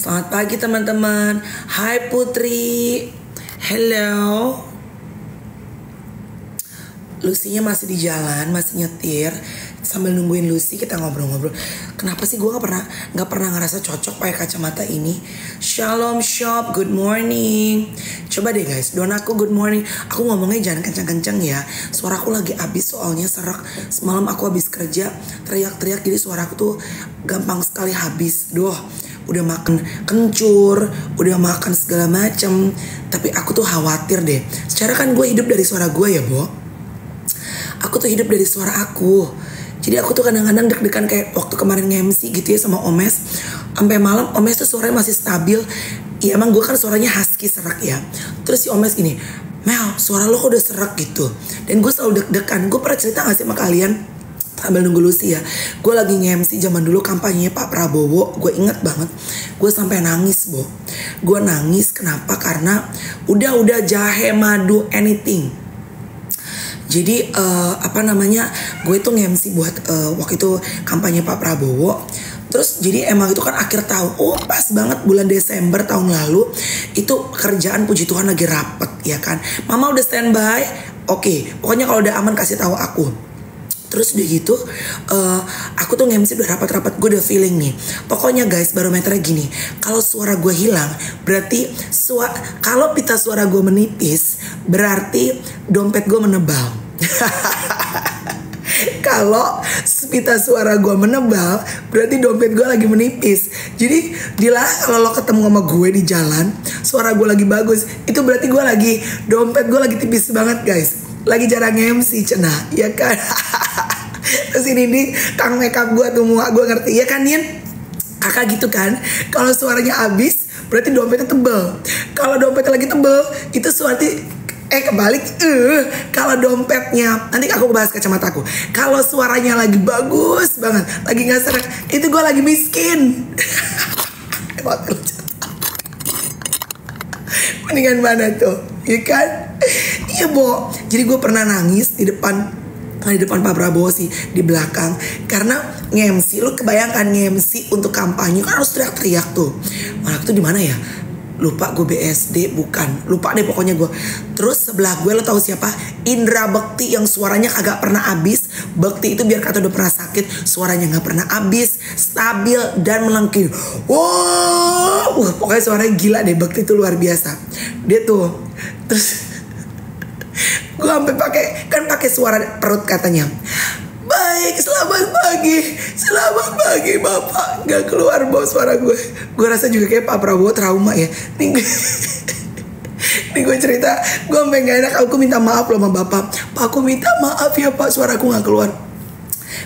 Selamat pagi teman-teman. Hai Putri. Hello. Lucy-nya masih di jalan, masih nyetir. Sambil nungguin Lucy kita ngobrol-ngobrol. Kenapa sih gue nggak pernah ngerasa cocok pakai kacamata ini? Shalom shop, good morning. Coba deh guys, doain aku good morning. Aku ngomongnya jangan kencang-kencang ya. Suaraku lagi habis soalnya serak. Semalam aku habis kerja, teriak-teriak jadi suaraku tuh gampang sekali habis. Duh, udah makan kencur, udah makan segala macem. Tapi aku tuh khawatir deh. Secara kan gue hidup dari suara gue ya, Bo. Aku tuh hidup dari suara aku. Jadi aku tuh kadang-kadang deg-degan kayak waktu kemarin nge-MC gitu ya sama Omes. Sampai malam Omes tuh suaranya masih stabil. Ya emang gue kan suaranya husky serak ya. Terus si Omes gini, Mel suara lo kok udah serak gitu. Dan gue selalu deg-degan. Gue pernah cerita gak sih sama kalian? Sambil nunggu Lucy ya. Gue lagi nge-MC zaman dulu kampanye Pak Prabowo. Gue inget banget. Gue sampai nangis, Bo. Gue nangis kenapa? Karena udah jahe, madu, anything. Jadi gue tuh nge-MC buat waktu itu kampanye Pak Prabowo. Terus jadi emang itu kan akhir tahun. Oh pas banget bulan Desember tahun lalu. Itu kerjaan puji Tuhan lagi rapet ya kan. Mama udah standby. Oke, pokoknya kalau udah aman kasih tahu aku. Terus udah gitu aku tuh nge-MC udah rapat-rapat. Gue udah feeling nih. Pokoknya guys barometernya gini. Kalau suara gue hilang berarti kalau pita suara gue menipis berarti dompet gue menebal. Kalau pita suara gue menebal berarti dompet gue lagi menipis. Jadi Dila kalau lo ketemu sama gue di jalan suara gue lagi bagus, itu berarti dompet gue lagi tipis banget guys. Lagi jarang MC cenah ya kan. Terus ini nih kang makeup gue tuh muak gue ngerti ya kan Nin. Kakak gitu kan. Kalau suaranya habis berarti dompetnya tebel. Kalau dompetnya lagi tebel itu kebalik. Kalau dompetnya, nanti aku bahas kacamataku. Kalau suaranya lagi bagus banget, lagi nggak serak, itu gue lagi miskin. Mendingan mana tuh, ya kan? Iya Bo. Jadi gue pernah nangis di depan Pak Prabowo sih, di belakang. Karena nge-MC, lu kebayangkan nge-MC untuk kampanye kan harus teriak-teriak tuh. Malah tuh di mana ya? Lupa gue BSD bukan. Lupa deh pokoknya gue. Terus sebelah gue lo tahu siapa? Indra Bekti yang suaranya kagak pernah habis. Bekti itu biar kata udah pernah sakit, suaranya gak pernah habis, stabil dan melengking. Wow, pokoknya suaranya gila deh. Bekti itu luar biasa. Dia tuh. Terus gue sampai pakai suara perut katanya. Baik, selamat pagi Bapak. Gak keluar bawa suara gue. Gue rasa juga kayak Pak Prabowo trauma ya. Nih gue cerita, gue sampai gak enak. Aku minta maaf loh sama Bapak. Pak aku minta maaf ya Pak, suaraku gak keluar.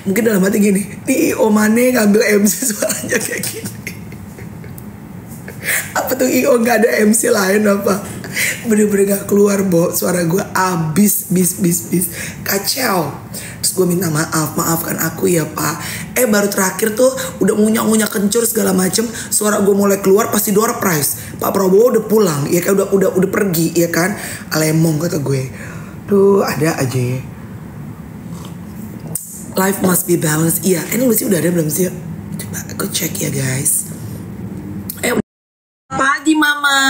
Mungkin dalam hati gini, nih IO Mane ngambil MC suaranya kayak gini. Apa tuh IO gak ada MC lain apa? Bener-bener gak keluar Bo. Suara gue abis bis kacau. Terus gue minta maafkan aku ya Pak. Baru terakhir tuh udah ngunyah kencur segala macem. Suara gue mulai keluar pasti door prize. Pak Prabowo udah pulang ya kan, udah pergi ya kan. Alemong kata gue. Tuh ada aja ya. Life must be balanced. Iya ini Lucy udah ada belum sih? Coba aku cek ya guys. Pagi Mama.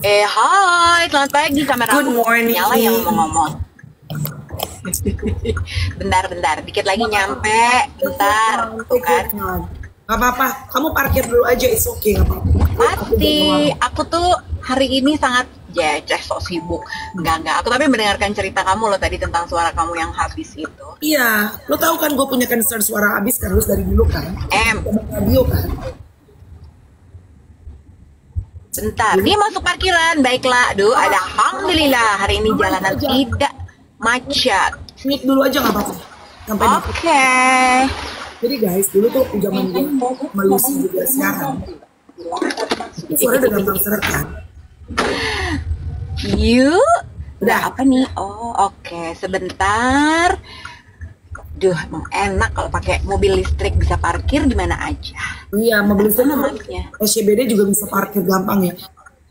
Hai, selamat pagi. Kamera Good morning. nyala yang mau ngomong. Bentar, dikit lagi nyampe. Bentar, kan? Gak apa-apa, kamu parkir dulu aja, it's okay, gak apa-apa. Pasti, aku tuh hari ini sangat sok sibuk. Enggak. Aku tapi mendengarkan cerita kamu loh tadi tentang suara kamu yang habis itu. Iya, lo tahu kan gue punya concern suara habis kan, harus dari dulu kan. Radio kan. Bentar, dia masuk parkiran. Baiklah, ada alhamdulillah hari ini jalanan tidak macet. Sneak dulu aja gak apa-apa. Oke. Jadi guys, dulu tuh zaman gue melusi juga siaran. Suara udah gampang seret kan. Udah apa nih? Oh, oke. Sebentar. Duh, emang enak kalau pakai mobil listrik bisa parkir di mana aja. Iya, mobil listrik SCBD juga bisa parkir gampang ya.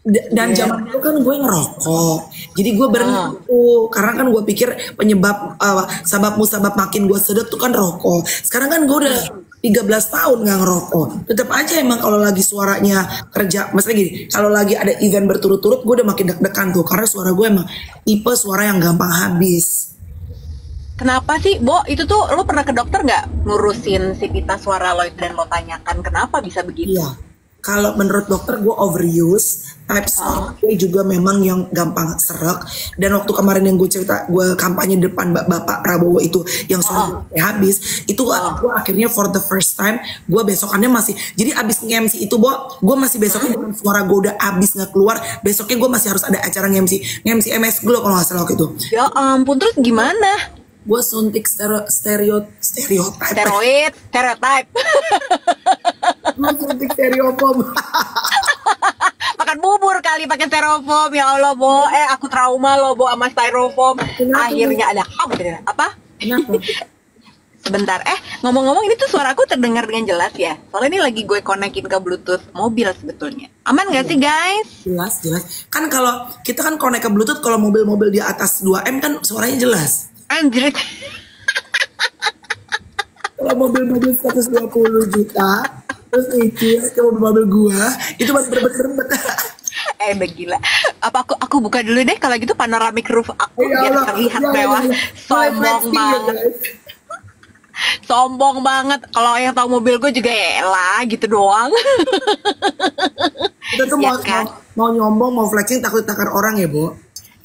Dan zaman itu kan gue ngerokok. Jadi gue berhenti karena kan gue pikir penyebab sabab makin gue sedot tuh kan rokok. Sekarang kan gue udah 13 tahun nggak ngerokok. Tetap aja emang kalau lagi suaranya kerja, maksudnya gini, kalau lagi ada event berturut-turut, gue udah makin deg-degan tuh, karena suara gue emang tipe suara yang gampang habis. Kenapa sih, Bo? Itu tuh lo pernah ke dokter nggak ngurusin si pita suara lo dan lo tanyakan kenapa bisa begitu? Iya. Kalau menurut dokter gue overuse, type Oh, gue juga memang yang gampang serak. Dan waktu kemarin yang gue cerita, gue kampanye depan Bapak Prabowo itu yang oh, suara gue habis, itu oh. gue akhirnya for the first time, gue besokannya masih, jadi abis nge-MC itu, gue masih besoknya dengan suara gue udah abis nggak keluar, besoknya gue masih harus ada acara nge-MC MS Glow kalau nggak salah waktu itu. Ya ampun, terus gimana? Gue suntik stereotype, Steroid, stereotype. gue suntik stereopom. Makan bubur kali pakai styrofoam, ya Allah, Bo. Aku trauma lo, Bo, sama styrofoam. Kenapa? Akhirnya ada apa? Kenapa? Sebentar, ngomong-ngomong ini tuh suaraku terdengar dengan jelas ya. Soalnya ini lagi gue konekin ke Bluetooth mobil sebetulnya. Aman gak sih, guys? Jelas, jelas. Kan kalau kita kan connect ke Bluetooth, kalau mobil-mobil di atas 2M kan suaranya jelas. Anjir. Kalau mobil-mobil 120 juta, terus nyicil ke mobil-mobil gua, itu masih berbet-berbet. Udah gila. Apa aku buka dulu deh kalau gitu panoramic roof aku Ya biar Allah, terlihat ya, mewah. ya, ya. Sombong Flexing ya, banget. guys. Sombong banget. Kalau yang tahu mobil gue juga ya lah gitu doang. Kita tuh Ya mau, kan? mau nyombong, mau flexing, takut ditakar orang ya, Bu.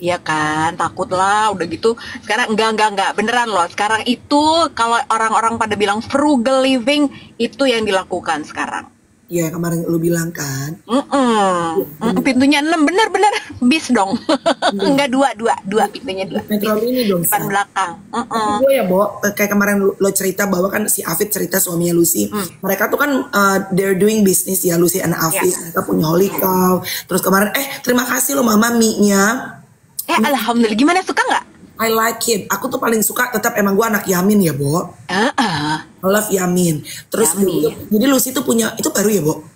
Iya kan, takut lah udah gitu. Sekarang enggak beneran loh. Sekarang itu kalau orang-orang pada bilang frugal living itu yang dilakukan sekarang. Iya, kemarin lu bilang kan. Pintunya 6 bener bis dong. Enggak dua pintunya dua. Metro Mini dong, Depan Sa. belakang. Gue ya, Bo, kayak kemarin lo cerita bahwa kan si Afid cerita suaminya Lucy, mereka tuh kan they're doing business ya, Lucy and Afid, Ya. mereka punya Holy Cow. Terus kemarin, terima kasih lo Mama mie-nya. Alhamdulillah. Gimana, suka nggak? I like it. Aku tuh paling suka, tetap emang gue anak Yamin ya, Bo. I love Yamin. Terus Yamin. jadi Lucy tuh punya, itu baru ya, Bo?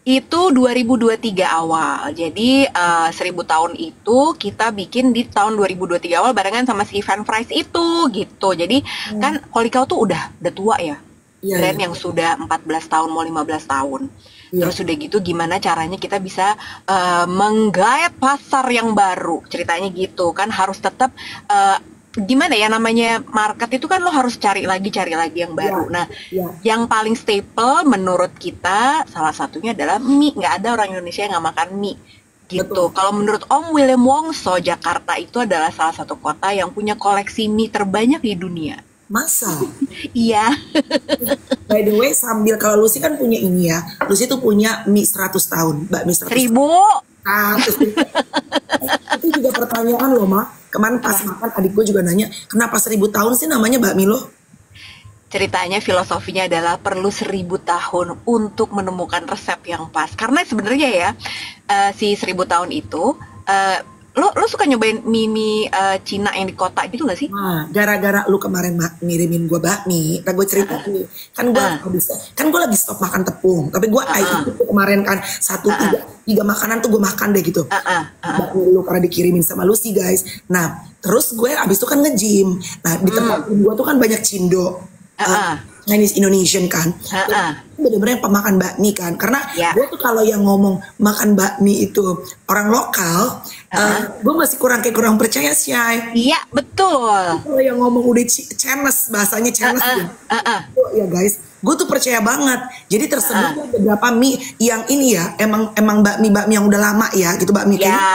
Itu 2023 awal. Jadi 1000 tahun itu kita bikin di tahun 2023 awal barengan sama si Van Fries itu gitu. Jadi kan Holy Cow tuh udah tua ya. Iya, Brand iya. yang sudah 14 tahun mau 15 tahun. Iya. Terus udah gitu gimana caranya kita bisa menggait pasar yang baru. Ceritanya gitu kan harus tetap gimana ya namanya market itu kan lo harus cari lagi yang baru. Iya, Nah, iya. yang paling staple menurut kita salah satunya adalah mie. Nggak ada orang Indonesia yang nggak makan mie gitu. Betul. Kalau menurut Om William Wongso, Jakarta itu adalah salah satu kota yang punya koleksi mie terbanyak di dunia. Masa? Iya. By the way, sambil kalau Lucy kan punya ini ya, Lucy tuh punya mie 100 tahun, Mbak mie 100 1000. Terus itu juga pertanyaan loh, Ma. Kemarin pas makan adik gue juga nanya, kenapa 1000 tahun sih namanya bakmi lo? Ceritanya filosofinya adalah perlu 1000 tahun untuk menemukan resep yang pas. Karena sebenarnya ya si 1000 tahun itu lo suka nyobain mie Cina yang di kota gitu gak sih? Nah, gara-gara lu kemarin ngirimin gue bakmi, nah gue cerita nih, kan gue lagi stop makan tepung, tapi gue itu kemarin kan tiga makanan tuh gue makan deh gitu. Bakmi lu karena dikirimin sama Lucy guys. Nah, terus gue abis itu kan nge-gym. Nah, di tempat gue tuh kan banyak cindo. Chinese Indonesian kan, bener-bener pemakan bakmi kan, karena Ya. gue tuh kalau yang ngomong makan bakmi itu orang lokal, gue masih kurang percaya sih. Iya, betul. Kalau yang ngomong udah Chinese, bahasanya Chinese ya guys, gue tuh percaya banget. Jadi tersebut beberapa mie yang ini ya, emang bakmi yang udah lama ya, gitu bakmi Ya. kayaknya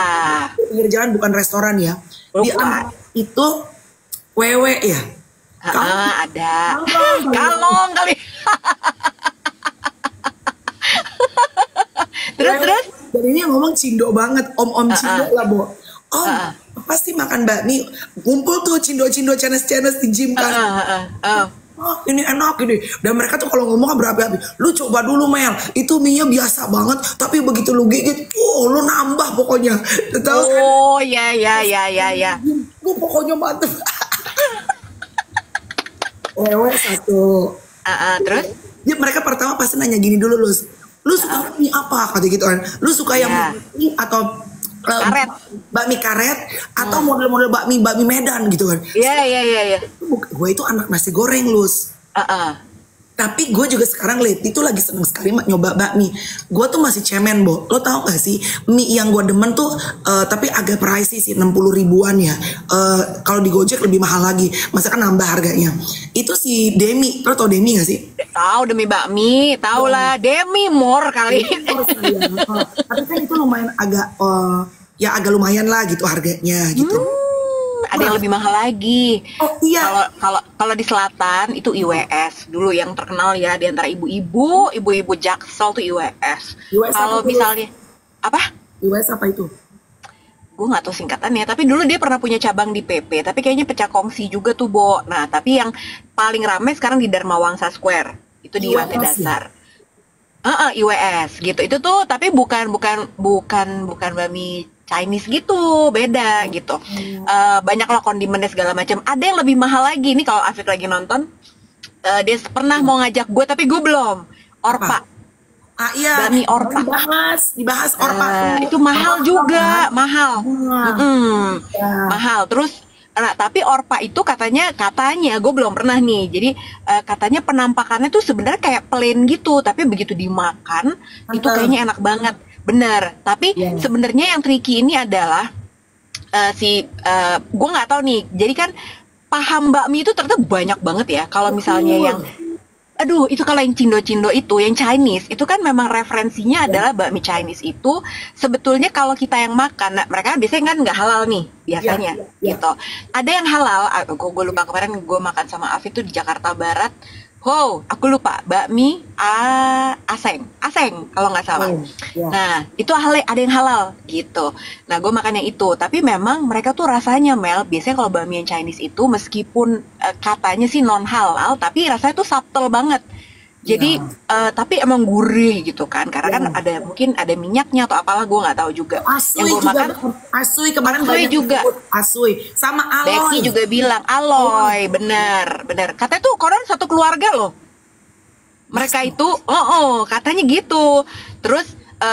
pinggir jalan bukan restoran ya. Di Bukan. itu wewe ya. Ada. Kalong kali. Terus. Jadinya ngomong cindo banget, om cindo lah, Bo. Om, pasti makan bakmi, ngumpul tuh cindo-cindo Chinese di gym kan. Oh, ini enak ini. Dan mereka tuh kalau ngomong kan berapi-api. Lu coba dulu Mel, itu mie-nya biasa banget, tapi begitu lu gigit, lu nambah pokoknya. Tahu kan? Oh, ya. Lu pokoknya mantep. Wewe satu. Terus? Ya, mereka pertama pasti nanya gini dulu, lu suka mie apa? Kata gitu kan. Lu suka yang mie atau Karet. bakmi karet atau model-model bakmi Medan gitu kan. Iya. Gue itu anak nasi goreng, Lus. Tapi gue juga sekarang lately tuh lagi seneng sekali nyoba bakmi. Gue tuh masih cemen, Bo. Lo tau gak sih mie yang gue demen tuh tapi agak pricey sih, 60 ribuan ya. Kalau di Gojek lebih mahal lagi. Masa kan nambah harganya. Itu si Demi. Lo tau Demi gak sih? Tahu demi bakmi, tahu lah. Demi more kali. Tapi kan itu lumayan agak ya agak lumayan lah gitu harganya gitu. Ada yang lebih mahal lagi. Oh iya. Kalau di selatan itu IWS dulu yang terkenal ya, di antara ibu-ibu Jaksel tuh IWS. Kalau misalnya apa? IWS apa itu? Gue nggak tahu singkatannya, tapi dulu dia pernah punya cabang di PP, tapi kayaknya pecah kongsi juga tuh, Bo. Nah, tapi yang paling ramai sekarang di Dharma Wangsa Square, itu di lantai dasar. IWS gitu. Itu tuh tapi bukan bakmi Chinese gitu, beda gitu. Banyak lah kondimennya segala macam. Ada yang lebih mahal lagi nih kalau Afif lagi nonton. Dia pernah mau ngajak gue tapi gue belum. Orpa. Iya. Bakmi Orpa. Dibahas Orpa. Itu mahal juga, mahal. Mahal. Terus tapi Orpa itu katanya gue belum pernah nih. Jadi katanya penampakannya tuh sebenarnya kayak plain gitu, tapi begitu dimakan itu kayaknya enak banget. Bener, tapi sebenarnya yang tricky ini adalah gue nggak tahu nih. Jadi kan paham bakmi itu ternyata banyak banget ya. Kalau misalnya yang, itu kalau yang cindo-cindo itu, yang Chinese itu kan memang referensinya adalah bakmi Chinese itu sebetulnya kalau kita yang makan, mereka biasanya kan nggak halal nih biasanya, gitu. Ada yang halal. Gue lupa kemarin gue makan sama Afif tuh di Jakarta Barat. Aku lupa, bakmi aseng kalau nggak salah. Nah, itu ada yang halal gitu. Nah, gue makan yang itu. Tapi memang mereka tuh rasanya, Mel, biasanya kalau bakmi yang Chinese itu meskipun katanya sih non halal, tapi rasanya tuh subtle banget. Jadi tapi emang gurih gitu kan, karena kan mungkin ada minyaknya atau apalah, gue nggak tahu juga. Asui yang gue makan Asui kemarin Asui juga. Asui sama Aloy. Becky juga bilang Aloy, bener. Katanya tuh koran satu keluarga loh. Mereka itu, katanya gitu. Terus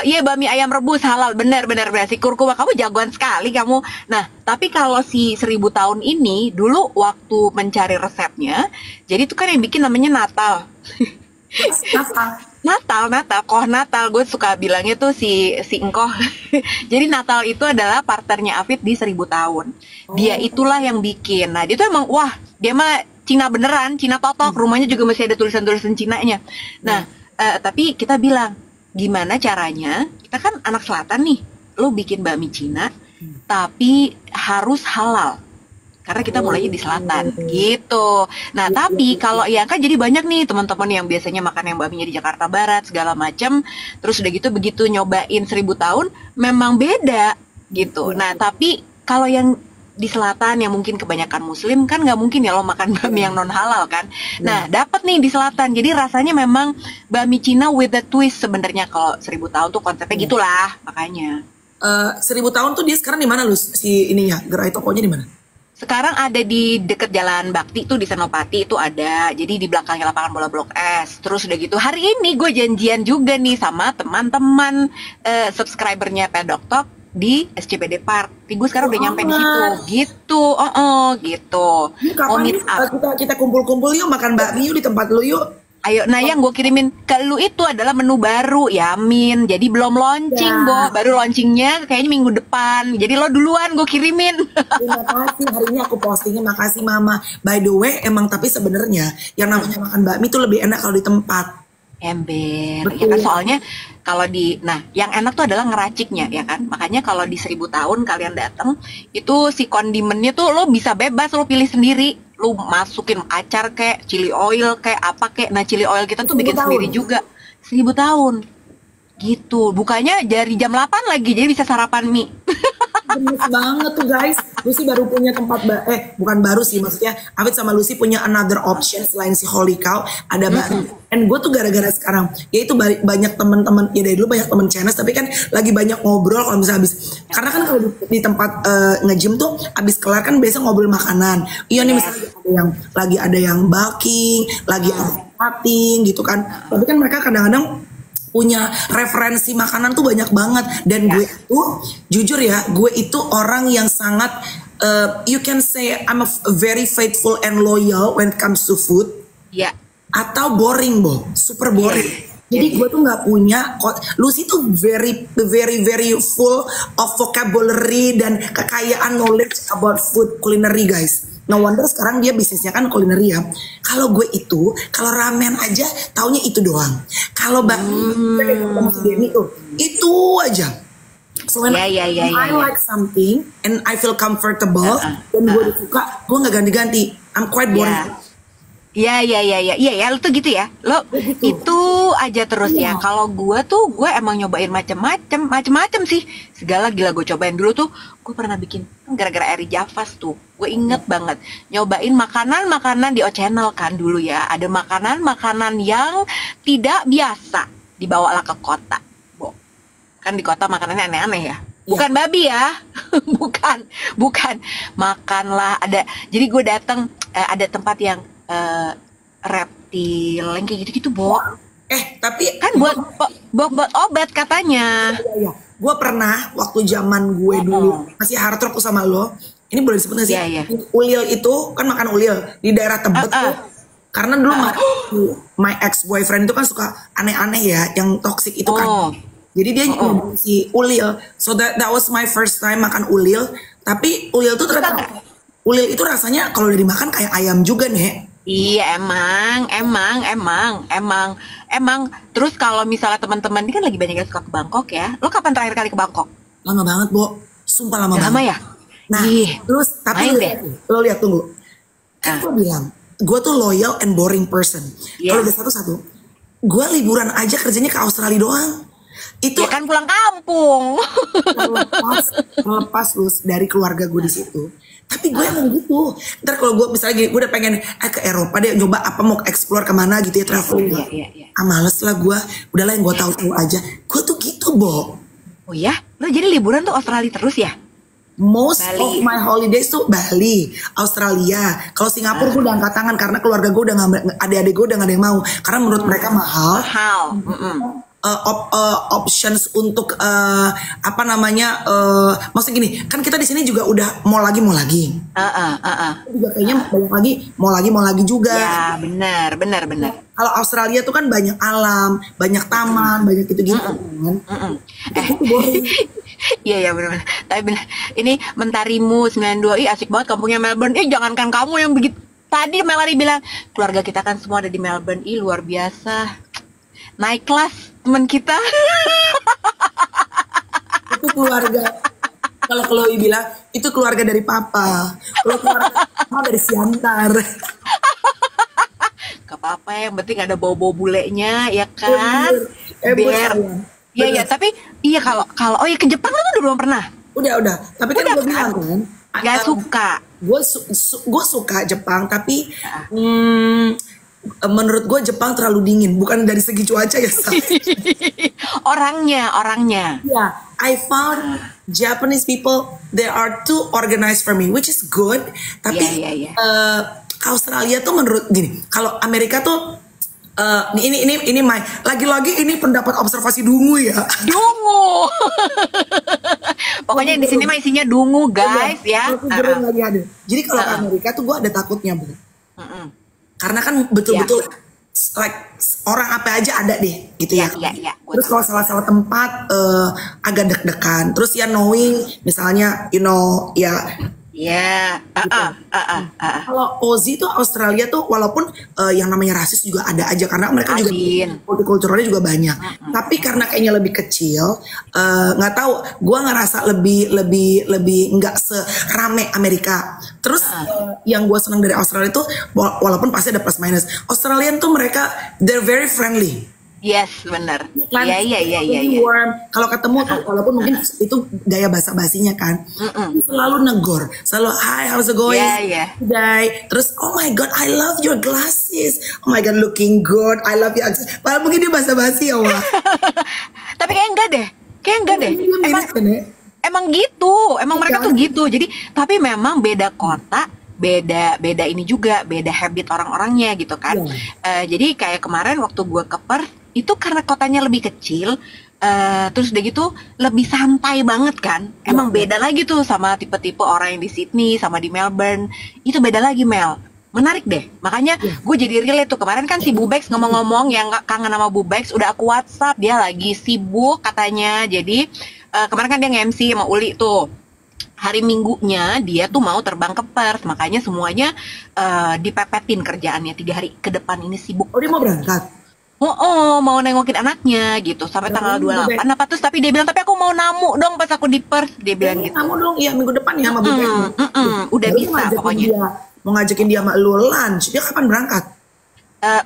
iya, bakmi ayam rebus halal, bener. Si Kurkuma, kamu jagoan sekali kamu. Nah, tapi kalau si 1000 tahun ini, dulu waktu mencari resepnya, jadi itu kan yang bikin namanya Natal. Natal, gue suka bilangnya tuh si engkoh. Jadi Natal itu adalah partnernya Afid di 1000 tahun. Dia itulah yang bikin. Nah, dia tuh emang dia mah Cina beneran, Cina totok. Rumahnya juga masih ada tulisan-tulisan Cinanya. Nah, tapi kita bilang, gimana caranya? Kita kan anak selatan nih. Lu bikin bakmi Cina, tapi harus halal. Karena kita mulainya di selatan gitu. Nah, tapi kalau ya kan jadi banyak nih teman-teman yang biasanya makan yang bakminya di Jakarta Barat segala macam, terus udah gitu begitu nyobain 1000 tahun memang beda gitu. Nah, tapi kalau yang di selatan yang mungkin kebanyakan muslim kan nggak mungkin ya lo makan bakmi yang non halal kan. Nah, dapat nih di selatan. Jadi rasanya memang bakmi Cina with a twist sebenarnya. Kalau 1000 tahun tuh konsepnya gitulah makanya. 1000 tahun tuh dia sekarang di mana lu si ininya? Gerai tokonya di mana? Sekarang ada di deket Jalan Bakti tuh di Senopati itu ada. Jadi di belakangnya lapangan bola Blok S. Terus udah gitu hari ini gue janjian juga nih sama teman-teman subscribernya Pedok Talk di SCBD Park. Gue sekarang udah nyampe di situ. Gitu. Gitu. Kapan meet up? Kita kumpul-kumpul yuk makan bakmi yuk di tempat lu yuk. Ayo, nah yang gue kirimin ke lu itu adalah menu baru, Yamin. Jadi belum launching, baru launchingnya kayaknya minggu depan. Jadi lo duluan gue kirimin. Terima kasih, hari ini aku postingnya, makasih Mama. By the way, emang tapi sebenarnya yang namanya makan bakmi itu lebih enak kalau di tempat. Ember, ya kan soalnya kalau yang enak tuh adalah ngeraciknya ya kan. Makanya kalau di 1000 tahun kalian datang, itu si kondimennya tuh lo bisa bebas, lo pilih sendiri. Lu masukin acar kayak chili oil kayak apa kayak. Nah, chili oil kita tuh bikin sendiri juga. 1000 tahun. Gitu. Bukanya dari jam 8 lagi, jadi bisa sarapan mie. Gemes banget tuh guys. Lucy baru punya tempat bukan baru sih, maksudnya Afid sama Lucy punya another option selain si Holy Cow, ada bakmi. And gue tuh gara-gara sekarang, ya itu banyak teman-teman, ya dari dulu banyak teman Chinese, tapi kan lagi banyak ngobrol kalau misalnya habis, karena kan kalau di tempat nge-gym tuh habis kelar kan biasa ngobrol makanan. Iya nih misalnya ada yang bulking, lagi ada cutting gitu kan. Tapi kan mereka kadang-kadang punya referensi makanan tuh banyak banget. Dan gue tuh jujur ya, gue itu orang yang sangat you can say I'm a very faithful and loyal when it comes to food. Iya. atau boring, Bo, super boring. Iya. Jadi Iya. gue tuh nggak punya, Lucy tuh very very very full of vocabulary dan kekayaan knowledge about food culinary, guys. No wonder sekarang dia bisnisnya kan culinary ya. Kalau gue itu, kalau ramen aja taunya itu doang. Kalau ketemu si Denny tuh, itu aja. So when, Ya, ya, ya, when ya, I ya. like something and I feel comfortable dan gue udah suka, gue nggak ganti-ganti. I'm quite boring. Iya, lu tuh gitu ya. Lo Gitu. itu aja terus ya. Iya. Kalau gue emang nyobain macem-macem sih. Segala gila gue cobain dulu tuh. Gue pernah bikin gara-gara Eri Javas tuh. Gue inget banget nyobain makanan-makanan di O Channel kan dulu ya. Ada makanan-makanan yang tidak biasa dibawalah ke kota. Bo. Kan di kota makanannya aneh-aneh ya. Bukan babi ya. bukan. Makanlah ada. Jadi gue datang ada tempat yang reptil yang kayak gitu-gitu, Bo. Tapi Kan buat obat katanya. iya. Gue pernah waktu zaman gue dulu masih hard rock sama lo. Ini boleh disebut gak sih? Iya. Ulil itu kan makan ulil di daerah Tebet tuh. Karena dulu my ex boyfriend itu kan suka aneh-aneh ya, yang toxic itu kan. Jadi dia nyobain si ulil. So that was my first time makan ulil. Tapi ulil tuh ternyata ulil itu rasanya kalau udah dimakan kayak ayam juga nih. Iya, emang. Terus kalau misalnya teman-teman ini kan lagi banyak yang suka ke Bangkok ya. Lo kapan terakhir kali ke Bangkok? Lama banget, Bo. Sumpah lama Udah banget. lama ya? Nah, terus tapi lo lihat tunggu. Kan gue bilang, gue tuh loyal and boring person. Kalau udah satu-satu, gue liburan aja kerjanya ke Australia doang. Itu Ya kan pulang kampung. terlepas lu dari keluarga gue di situ. Tapi gue emang gitu. Ntar kalau gue misalnya gini, gue udah pengen ke Eropa deh, nyoba apa mau explore kemana gitu ya, traveling. Iya. Males lah gue. Udahlah yang gue tahu aja. Gue tuh gitu, Bo. Oh ya? Lo jadi liburan tuh Australia terus ya? Most Bali. of my holidays tuh Bali, Australia. Kalau Singapura gue udah angkat tangan karena keluarga gue udah nggak, adik-adik gue udah gak ada yang mau. Karena menurut mereka mahal. Options untuk apa namanya, maksudnya gini, kan kita di sini juga udah mau lagi. Juga kayaknya banyak lagi mau lagi juga. Ya benar. Kalau Australia tuh kan banyak alam, banyak taman, banyak gitu-gitu kan. Itu boring. Iya benar. Tapi benar. Ini Mentarimu 92, asik banget kampungnya Melbourne. Jangankan kamu yang begitu. Tadi Melanie bilang keluarga kita kan semua ada di Melbourne. Luar biasa. Naik kelas teman kita. Itu keluarga. Kalau Chloe bilang itu keluarga dari papa. Kalau keluarga mama dari Siantar. Gak apa-apa, yang penting ada bau-bau bulenya ya kan. Biar. Iya tapi iya kalau ke Jepang lu belum pernah. Udah. Tapi kan gue bilang kan. Gak suka. Gue suka Jepang tapi menurut gue Jepang terlalu dingin, bukan dari segi cuaca ya. orangnya. Yeah, I found Japanese people they are too organized for me, which is good. Tapi Australia tuh menurut gini, kalau Amerika tuh ini lagi-lagi ini pendapat observasi dungu ya. Dungu. Pokoknya di sini mah isinya dungu guys ya. Jadi kalau ke Amerika tuh gue ada takutnya, Bu. Karena kan betul-betul like orang apa aja ada deh gitu ya. Terus kalau salah-salah tempat agak deg-degan. Terus ya knowing misalnya Kalau Aussie tuh Australia tuh walaupun yang namanya rasis juga ada aja karena mereka juga multikulturalnya juga banyak. Tapi karena kayaknya lebih kecil, nggak tahu. Gua ngerasa lebih nggak serame Amerika. Terus yang gue senang dari Australia tuh walaupun pasti ada plus minus. Australian tuh mereka they're very friendly. Yes, benar. Iya. Warm. Kalau ketemu tuh, walaupun mungkin itu gaya basa-basinya kan, selalu negor, selalu hi, how's it going? Today. Terus, oh my god, I love your glasses. Oh my god, looking good. I love your accent. Padahal mungkin dia basa-basi ya, wah. Tapi kayak enggak deh. Emang gitu. Emang mereka tuh gitu. Jadi, tapi memang beda kota. Beda ini juga, beda habit orang-orangnya gitu kan. Jadi kayak kemarin waktu gue ke Perth itu karena kotanya lebih kecil, terus udah gitu lebih santai banget kan. Emang beda lagi tuh sama tipe-tipe orang yang di Sydney sama di Melbourne. Itu beda lagi, Mel. Menarik deh, makanya Iya. gue jadi relate tuh. Kemarin kan si Bubex ngomong-ngomong yang nggak kangen sama Bubex, udah aku WhatsApp, dia lagi sibuk katanya. Jadi kemarin kan dia nge-MC sama Uli tuh. Hari Minggunya dia tuh mau terbang ke Perth, makanya semuanya dipepetin kerjaannya 3 hari ke depan ini sibuk. Oh dia mau berangkat? Mau nengokin anaknya gitu sampai tanggal Oh, 28 apa terus, tapi dia bilang tapi aku mau namu dong pas aku di Perth, dia bilang gitu. kamu dong, iya minggu depan ya sama Bebe. Udah Baru bisa ngajakin pokoknya. dia, mau ngajakin dia sama lu lunch. Dia kapan berangkat?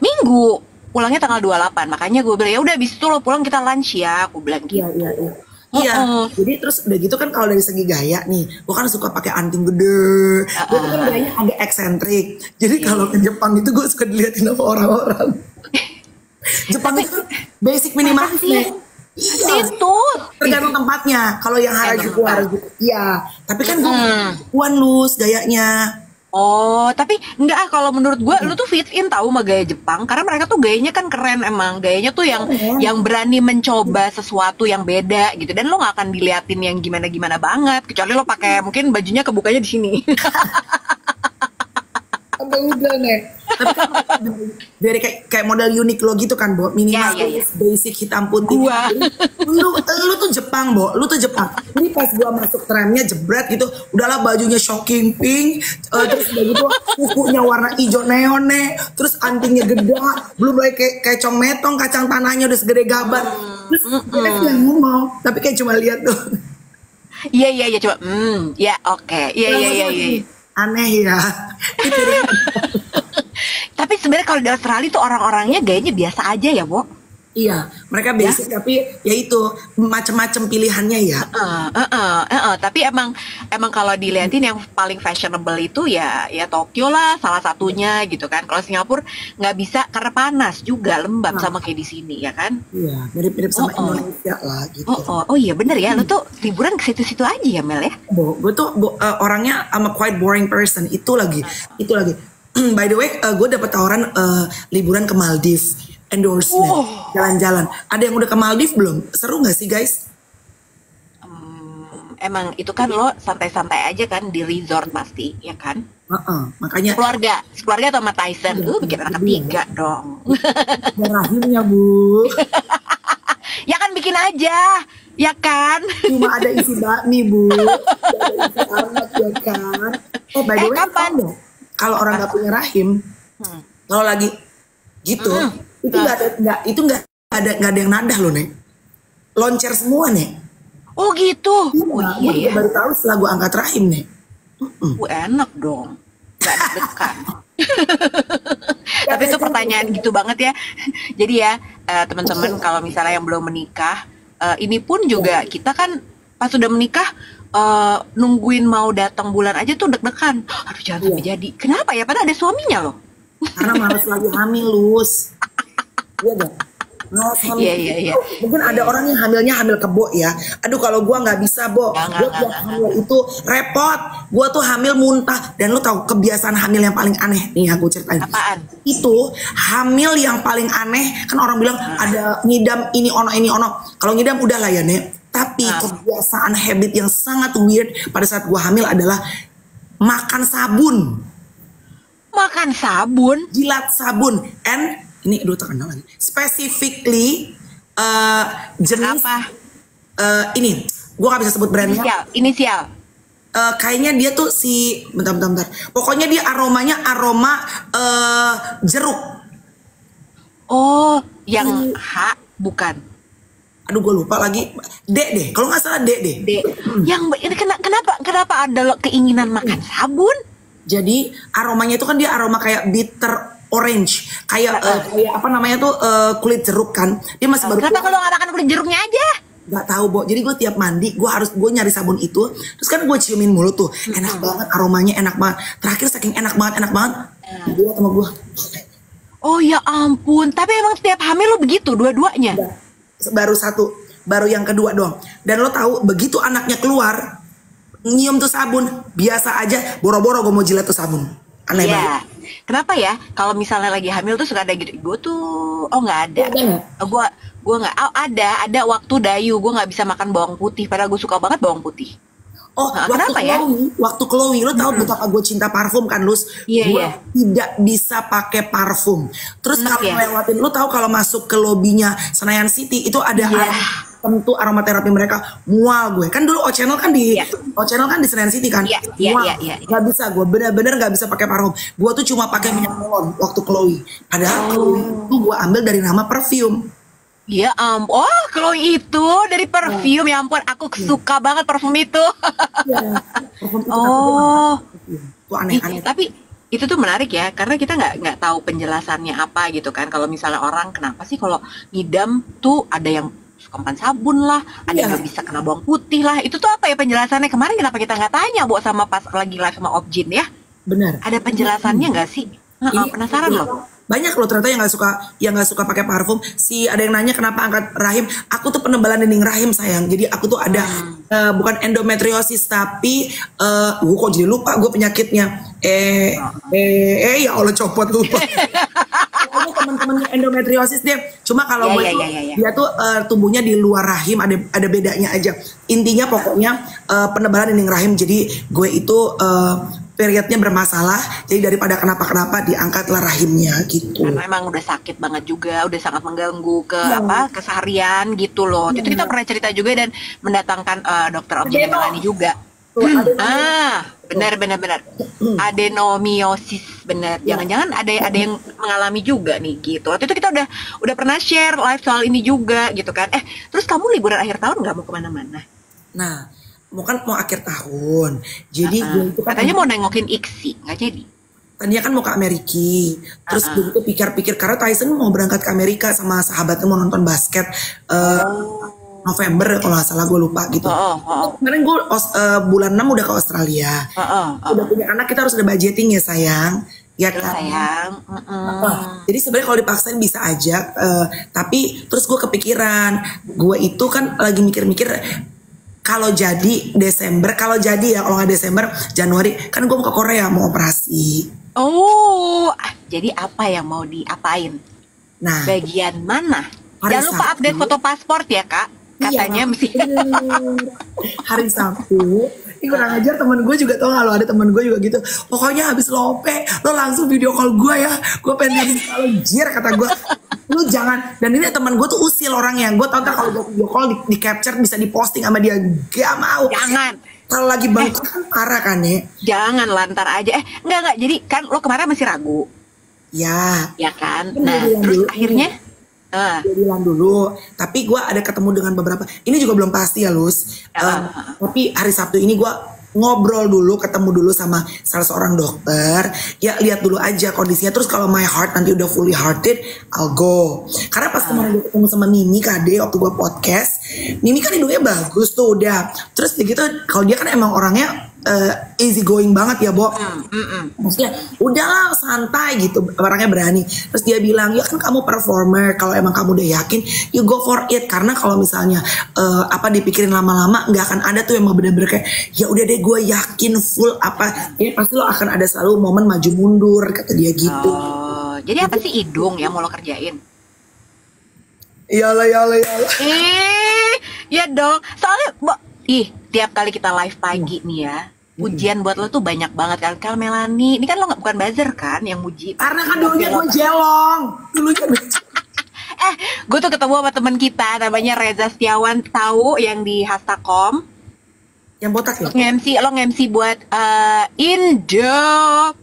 Minggu pulangnya tanggal 28, makanya gue bilang ya udah abis itu lo pulang kita lunch ya, aku bilang gitu. Iya, iya, iya. Iya, jadi terus udah gitu kan kalau dari segi gaya nih, gue kan suka pakai anting gede. Gue tuh kan gayanya agak eksentrik. Jadi kalau ke Jepang itu gue suka diliatin sama orang-orang. Jepang itu kan basic minimalis nih. Iya, Itu tergantung tempatnya. Kalau yang Harajuku, tempat. Harajuku, iya. Tapi kan gue puan lus gayanya. Oh, tapi enggak kalau menurut gue lu tuh fit in tahu sama gaya Jepang karena mereka tuh gayanya kan keren emang. Gayanya tuh yang berani mencoba sesuatu yang beda gitu dan lo nggak akan diliatin yang gimana-gimana banget kecuali lo pakai mungkin bajunya kebukanya di sini. Sampai udah nih. Tapi kan dari kayak model Uniqlo gitu kan, Bo. Minimal Ya. basic hitam putih. Gua. Lu tuh Jepang, Bo. Lu tuh Jepang. Ini pas gua masuk tramnya jebret gitu, udahlah bajunya shocking pink, terus udah gitu kukunya warna hijau neon nih, terus antingnya gede, belum lagi kayak kecong metong, kacang tanahnya udah segede gaban. Terus dia yang ngomong, tapi kayak cuma lihat tuh. Iya coba. Ya oke. Iya. Aneh ya. Itu dia. Tapi sebenarnya kalau di Australia tuh orang-orangnya gayanya biasa aja ya, Bo. Iya, mereka basic tapi ya itu macam-macam pilihannya ya. Tapi emang kalau dilihatin yang paling fashionable itu ya Tokyo lah salah satunya gitu kan. Kalau Singapura nggak bisa karena panas juga lembab sama kayak di sini ya kan. Iya, mirip-mirip sama Indonesia lah gitu. Oh iya bener ya, lu tuh liburan ke situ-situ aja ya Mel ya. Gue tuh orangnya I'm a quite boring person. Itu lagi. By the way, gue dapet tawaran liburan ke Maldives, endorsement, jalan-jalan. Ada yang udah ke Maldives belum? Seru nggak sih guys? Emang itu kan lo santai-santai aja kan di resort pasti ya kan. Makanya Sekeluarga atau sama Tyson, bikin anak ketiga dong. rahimnya Bu. Ya kan bikin aja, ya kan. Cuma ada isi bakmi Bu. Ada isi anak ya kan. By the way, kapan? tau nggak? Kalau orang nggak punya rahim, kalau lagi gitu, itu nggak ada yang nadah loh nih. Loncer semua nih. Oh gitu. Oh Gue iya ya. baru tahu setelah gue angkat rahim nih. Enak dong. Gak deg-degan. Tapi itu pertanyaan gitu banget ya. Jadi ya teman-teman kalau misalnya yang belum menikah, ini pun juga kita kan pas sudah menikah nungguin mau datang bulan aja tuh deg-degan. Aduh jangan sampai jadi. Kenapa ya? Padahal ada suaminya loh. Karena males lagi hamil lus. Iya dong. Iya. Mungkin ada orang yang hamil kebo ya. Aduh kalau gue nggak bisa Bo. Gue tiap hamil itu repot. Gue tuh hamil muntah. Dan lu tahu kebiasaan hamil yang paling aneh nih aku ceritain. Apaan? Itu hamil yang paling aneh kan orang bilang ada ngidam ini ono. Kalau ngidam udah lah ya Nek. Tapi kebiasaan habit yang sangat weird pada saat gue hamil adalah makan sabun. Makan sabun? Jilat sabun. And ini terkenal lagi. Specifically jenis apa? Ini gue gak bisa sebut brandnya. Inisial. Kayaknya dia tuh bentar. Pokoknya dia aroma jeruk. Oh, yang H bukan. Aduh gue lupa lagi. D deh. Kalau nggak salah D deh. Yang ini kenapa ada keinginan makan sabun? Jadi aromanya itu kan dia aroma kayak bitter orange, kayak apa namanya tuh kulit jeruk kan. Dia masih baru. Kenapa kalau nggak makan kulit jeruknya aja? Gak tahu Bo. Jadi gue tiap mandi gue nyari sabun itu. Terus kan gue ciumin mulut tuh. Enak banget aromanya, enak banget. Terakhir saking enak banget. Dia sama gue. Oh ya ampun. Tapi emang setiap hamil lo begitu dua-duanya? Baru yang kedua doang. Dan lo tahu begitu anaknya keluar, nyium tuh sabun biasa aja, boro-boro gue mau jilat tuh sabun. Aneh banget. Kenapa ya? Kalau misalnya lagi hamil tuh suka ada gitu. Gue tuh nggak ada. Gue nggak. Ada waktu Dayu gue nggak bisa makan bawang putih. Padahal gue suka banget bawang putih. Oh, Kenapa ya? Waktu Chloe, lo tau betapa gue cinta parfum kan, Lus? Iya, Gue iya. tidak bisa pakai parfum. Terus kalau Iya. lewatin, lo tau kalau masuk ke lobinya Senayan City itu ada Iya. tentu aromaterapi mereka, mual gue. Kan dulu O Channel kan di Iya. O Channel kan di Senayan City kan. Iya, iya, Mual. iya, iya. Gak bisa, gue bener-bener gak bisa pakai parfum. Gue tuh cuma pakai minyak melon waktu Chloe. Padahal Chloe itu gue ambil dari nama perfume. Ya ampun, oh Chloe itu dari parfum, ya ampun, aku suka banget parfum itu. Iya. Parfum itu Oh, itu aneh-aneh. tapi itu tuh menarik ya, karena kita nggak tahu penjelasannya apa gitu kan. Kalau misalnya orang kenapa sih kalau ngidam tuh ada yang suka makan sabun lah, ada yang Iya. nggak bisa kena bawang putih lah. Itu tuh apa ya penjelasannya? Kemarin kenapa kita nggak tanya Bu sama pas lagi live sama Objin ya? Benar. Ada penjelasannya nggak sih? Ini Penasaran loh. banyak loh ternyata yang nggak suka pakai parfum. Ada yang nanya kenapa angkat rahim. Aku tuh penebalan dinding rahim sayang. Jadi aku tuh ada bukan endometriosis tapi gue kok jadi lupa gue penyakitnya. Ya Allah copot lupa. Pokoknya teman-temannya endometriosis dia. Cuma kalau gue tuh, dia tuh tumbuhnya di luar rahim, ada bedanya aja. Intinya pokoknya penebalan dinding rahim. Jadi gue itu periodnya bermasalah, jadi daripada kenapa-kenapa diangkatlah rahimnya gitu. Karena emang udah sakit banget juga, udah sangat mengganggu ke keseharian gitu loh. Itu kita pernah cerita juga dan mendatangkan dokter Objin Melani juga. Benar. Adenomiosis, benar. Jangan-jangan ada yang mengalami juga nih gitu. Waktu itu kita udah pernah share live soal ini juga gitu kan. Terus kamu liburan akhir tahun nggak mau kemana-mana? Nah, mau akhir tahun. Jadi gue itu kan katanya mau nengokin Iksi, nggak jadi. Tadinya kan mau ke Amerika. Terus gue tuh pikir-pikir karena Tyson mau berangkat ke Amerika sama sahabatnya mau nonton basket November kalau nggak salah, gue lupa gitu. Kemarin gue bulan 6 udah ke Australia. Udah punya anak, kita harus ada budgeting ya sayang. Ya kan? Sayang. Jadi sebenarnya kalau dipaksain bisa aja, tapi terus gue kepikiran, gue itu kan lagi mikir-mikir kalau jadi Desember, kalau nggak Desember, Januari, kan gue mau ke Korea mau operasi. Jadi apa yang mau diapain? Nah, bagian mana? Jangan lupa update foto paspor ya kak. Katanya mesti hari Sabtu. Ini kurang ajar, temen gue juga tau gak lo, ada temen gue juga gitu. Pokoknya habis lo langsung video call gue ya. Gue pengen lihat kalau jir, kata gue. Lu jangan. Dan ini temen gue tuh usil orangnya. Gue tau kalau gue video call di capture bisa diposting sama dia. Gak mau. Jangan. Kalau lagi bangkit kan parah kan ya. Jangan lantar aja. Enggak. Jadi kan lo kemarin masih ragu. Ya. Ya kan. Nah terus akhirnya. Gue bilang dulu, tapi gue ada ketemu dengan beberapa, ini juga belum pasti ya Lus, tapi hari Sabtu ini gue ngobrol dulu, ketemu dulu sama salah seorang dokter, ya lihat dulu aja kondisinya, terus kalau my heart nanti udah fully hearted, I'll go. Karena pas kemarin gue ketemu sama Mimi Kade waktu gue podcast, Mimi kan hidungnya bagus tuh udah, terus begitu kalau dia kan emang orangnya easy going banget ya Bo. Maksudnya udahlah santai gitu, orangnya berani. Terus dia bilang ya kan kamu performer, kalau emang kamu udah yakin you go for it. Karena kalau misalnya dipikirin lama-lama nggak akan ada tuh yang mau bener-bener kayak ya udah deh gue yakin full ya pasti lo akan ada selalu momen maju mundur, kata dia gitu. Jadi apa sih hidung yang mau lo kerjain? Iyalah. Ya dong. Soalnya tiap kali kita live pagi nih ya, pujian buat lo tuh banyak banget kan. Kalau Melani, ini kan lo bukan buzzer kan yang muji. Karena kan dulunya gue jelong. Gue tuh ketemu sama temen kita namanya Reza Setiawan, tahu yang di Hastakom. Yang botak ya? Lo nge-MC buat Indo.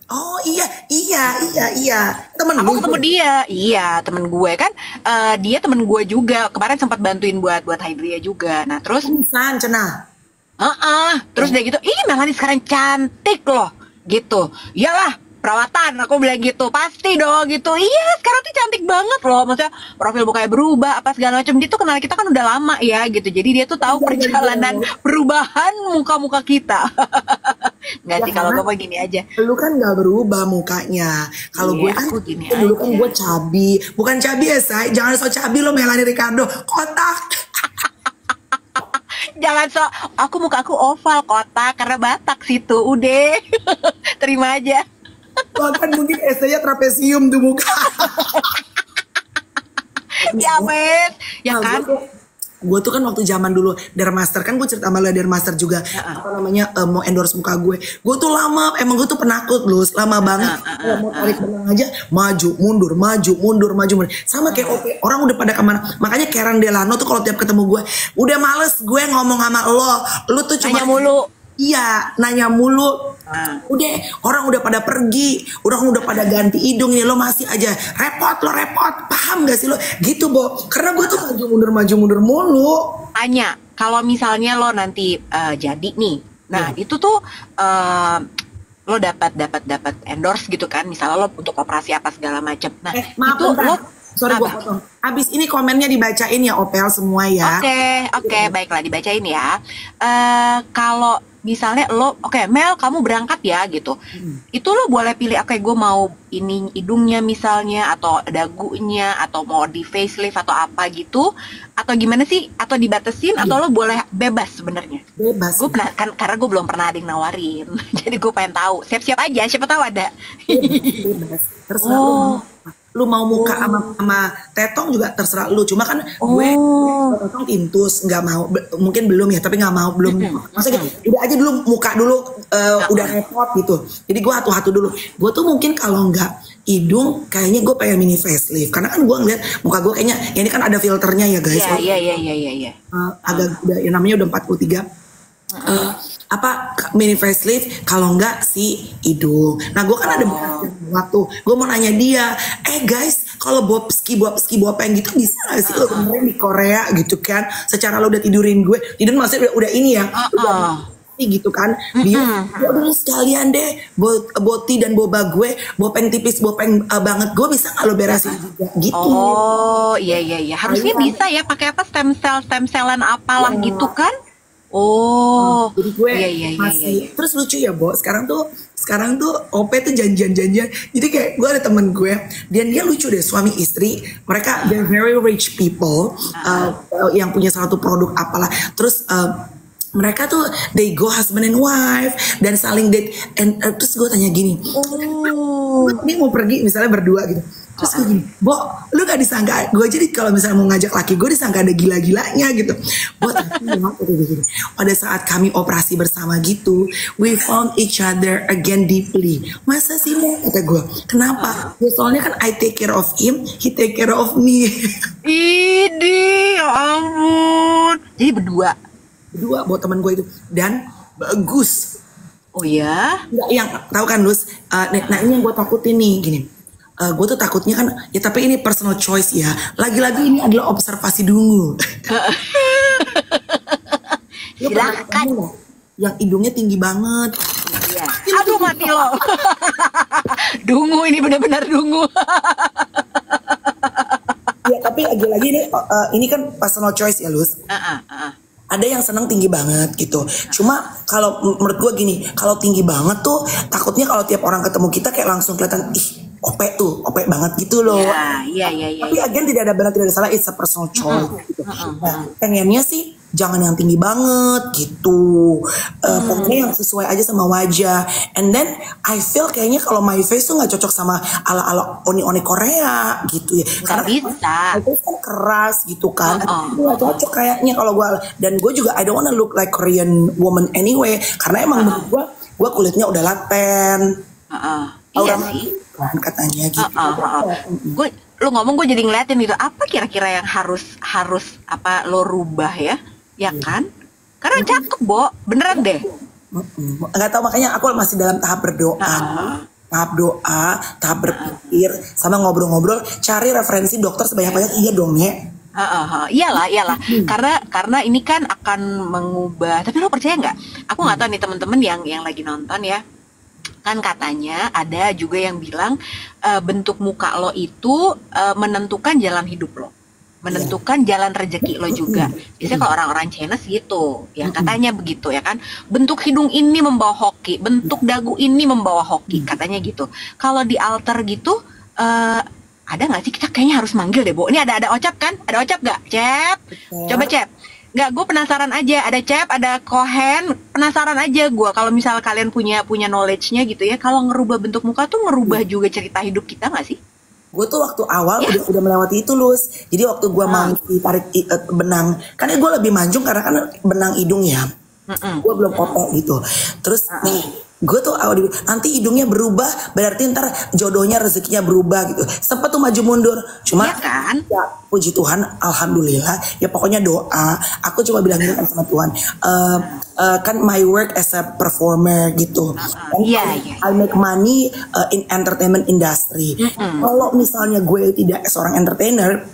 Oh iya. Temen Aku ketemu dia. Iya, temen gue kan. Dia temen gue juga. Kemarin sempat bantuin buat Hydria juga. Nah terus Cenah. Terus dia gitu, ih Melani sekarang cantik loh, gitu. Iyalah, perawatan, aku bilang gitu, pasti dong gitu. Iya, sekarang tuh cantik banget loh, maksudnya profil mukanya berubah, apa segala macam. Dia tuh kenal kita kan udah lama ya, gitu. Jadi dia tuh tahu perjalanan perubahan muka-muka kita. Nggak sih, kalau gue mah gini aja. Lu kan nggak berubah mukanya. Kalau gue kan gini dulu kan gue cabi, bukan cabi ya say. Jangan so cabi lo Melani Ricardo, kotak. Jangan muka aku oval kotak karena Batak situ, udah. Terima aja. Bahkan mungkin esnya trapesium tuh muka. Ya bet, ya kan? gue tuh kan waktu zaman dulu Dermaster kan gue cerita sama lo Dermaster juga apa namanya mau endorse muka gue tuh lama emang gue tuh penakut loh lama banget kalau mau tarik benang aja maju mundur sama kayak OP orang udah pada kemana makanya Karen Delano tuh kalau tiap ketemu gue udah males gue ngomong sama lo tuh cuma Nanya mulu. iya, nanya mulu. Udah, orang udah pada pergi, orang udah pada ganti hidung nih, lo masih aja repot, paham gak sih lo? Gitu, Bo. Karena gue tuh maju mundur mulu. Tanya, kalau misalnya lo nanti jadi nih, nah itu tuh lo dapat endorse gitu kan, misalnya lo untuk operasi apa segala macam. Nah, maaf, itu bentar. lo Sorry gue potong. Abis ini komennya dibacain ya Opel semua ya. Oke, baiklah dibacain ya. Kalau misalnya lo, Mel kamu berangkat ya gitu. Itu lo boleh pilih, gue mau ini hidungnya misalnya, atau dagunya, atau mau di facelift atau apa gitu, atau gimana sih? Atau dibatasin, atau lo boleh bebas sebenarnya? Bebas. Gue pernah kan, karena gue belum pernah ada yang nawarin, jadi gue pengen tahu. Siap-siap aja, siapa tahu ada. Bebas. Terserah lu mau muka sama tetong juga terserah lu cuma kan gue tetong tintus nggak mau mungkin belum ya tapi nggak mau belum maksudnya udah aja dulu muka dulu udah repot gitu jadi gue hatu-hatu dulu gue tuh mungkin kalau nggak hidung kayaknya gue pengen mini facelift karena kan gue ngeliat muka gue kayaknya ya ini kan ada filternya ya guys iya agak udah ya namanya udah 43 mini facelift kalau enggak si hidung. Nah gue kan ada waktu gue mau nanya dia, guys kalau bobski bopeng gitu bisa nggak sih lo kemarin di Korea gitu kan? Secara lo udah tidurin gue, tidur maksudnya udah ini ya, udah gitu kan? Dia udah sekalian deh, boti dan boba gue, bopeng tipis bopeng banget gue bisa nggak lo beresin juga gitu? Oh iya harusnya bisa ya pakai apa stem cellan apalah gitu kan? Oh, jadi gue iya. Terus lucu ya, Bo. Sekarang tuh OP tuh janjian. Jadi kayak gue ada temen gue, dia lucu deh suami istri. Mereka they're very rich people, yang punya satu produk apalah. Terus mereka tuh they go husband and wife dan saling date. And terus gue tanya gini, ini mau pergi misalnya berdua gitu. Terus gue gini, Bo, lu gak disangka, gue jadi kalau misalnya mau ngajak laki gue disangka ada gila-gilanya gitu. Bo, pada saat kami operasi bersama gitu, we found each other again deeply. Masa sih Mo, kata gue, kenapa? Ya, soalnya kan I take care of him, he take care of me. Idi, ya ampun. Jadi berdua Buat teman gue itu. Dan bagus. Oh ya? Yang tahu kan Lus, nah ini yang gue takutin nih, gini. Gue tuh takutnya kan ya tapi ini personal choice ya lagi-lagi ini adalah observasi dulu. Silakan yang hidungnya tinggi banget ya. Aduh mati lo. Dungu ini benar-benar dungu. Ya tapi lagi-lagi ini kan personal choice ya Lus. Ada yang seneng tinggi banget gitu. Cuma kalau menurut gue gini, kalau tinggi banget tuh takutnya kalau tiap orang ketemu kita kayak langsung kelihatan OP banget gitu loh. Iya. Tapi again tidak ada benar tidak ada salah, it's a personal choice gitu. Nah, pengennya sih jangan yang tinggi banget gitu. Pokoknya yang sesuai aja sama wajah. And then I feel kayaknya kalau my face tuh nggak cocok sama ala oni Korea gitu ya. Karena bisa. Itu kan keras gitu kan. Nggak cocok kayaknya kalau gue. Dan gue juga I don't wanna look like Korean woman anyway. Karena emang menurut gue kulitnya udah laten. Iya sih. Kan katanya gitu. Lu ngomong gue jadi ngeliatin gitu. Apa kira-kira yang harus apa lo rubah ya? Ya kan? Karena cakep, Bo. Beneran deh. Nggak tahu makanya aku masih dalam tahap berdoa. Tahap berpikir sama ngobrol-ngobrol, cari referensi dokter sebanyak-banyak iya dong, ya. Iyalah. Karena ini kan akan mengubah. Tapi lo percaya nggak? Aku nggak tahu nih teman-teman yang lagi nonton ya. Kan katanya ada juga yang bilang bentuk muka lo itu menentukan jalan hidup lo, menentukan jalan rezeki lo juga. Biasanya kalau orang-orang Chinese gitu, ya katanya begitu ya kan. Bentuk hidung ini membawa hoki, bentuk dagu ini membawa hoki, katanya gitu. Kalau di altar gitu, ada nggak sih kita kayaknya harus manggil deh, Bo. Ini ada Ocap kan? Ada Ocap nggak? Cep, coba Cep. Nggak, gue penasaran aja. Ada Cep, ada Kohen, penasaran aja gue. Kalau misal kalian punya knowledge-nya gitu ya, kalau ngerubah bentuk muka tuh ngerubah juga cerita hidup kita nggak sih? Gue tuh waktu awal udah melewati itu Lus. Jadi waktu gue mau tarik benang, karena gue lebih manjung karena kan benang hidung ya. Gue belum OP gitu. Terus nih gue tuh awal nanti hidungnya berubah, berarti ntar jodohnya rezekinya berubah gitu. Sempet tuh maju mundur. Cuma Iya kan? ya puji Tuhan, alhamdulillah. Ya pokoknya doa. Aku cuma bilang gini kan sama Tuhan. Kan my work as a performer gitu. Iya. I make money in entertainment industry. Kalau misalnya gue tidak seorang entertainer,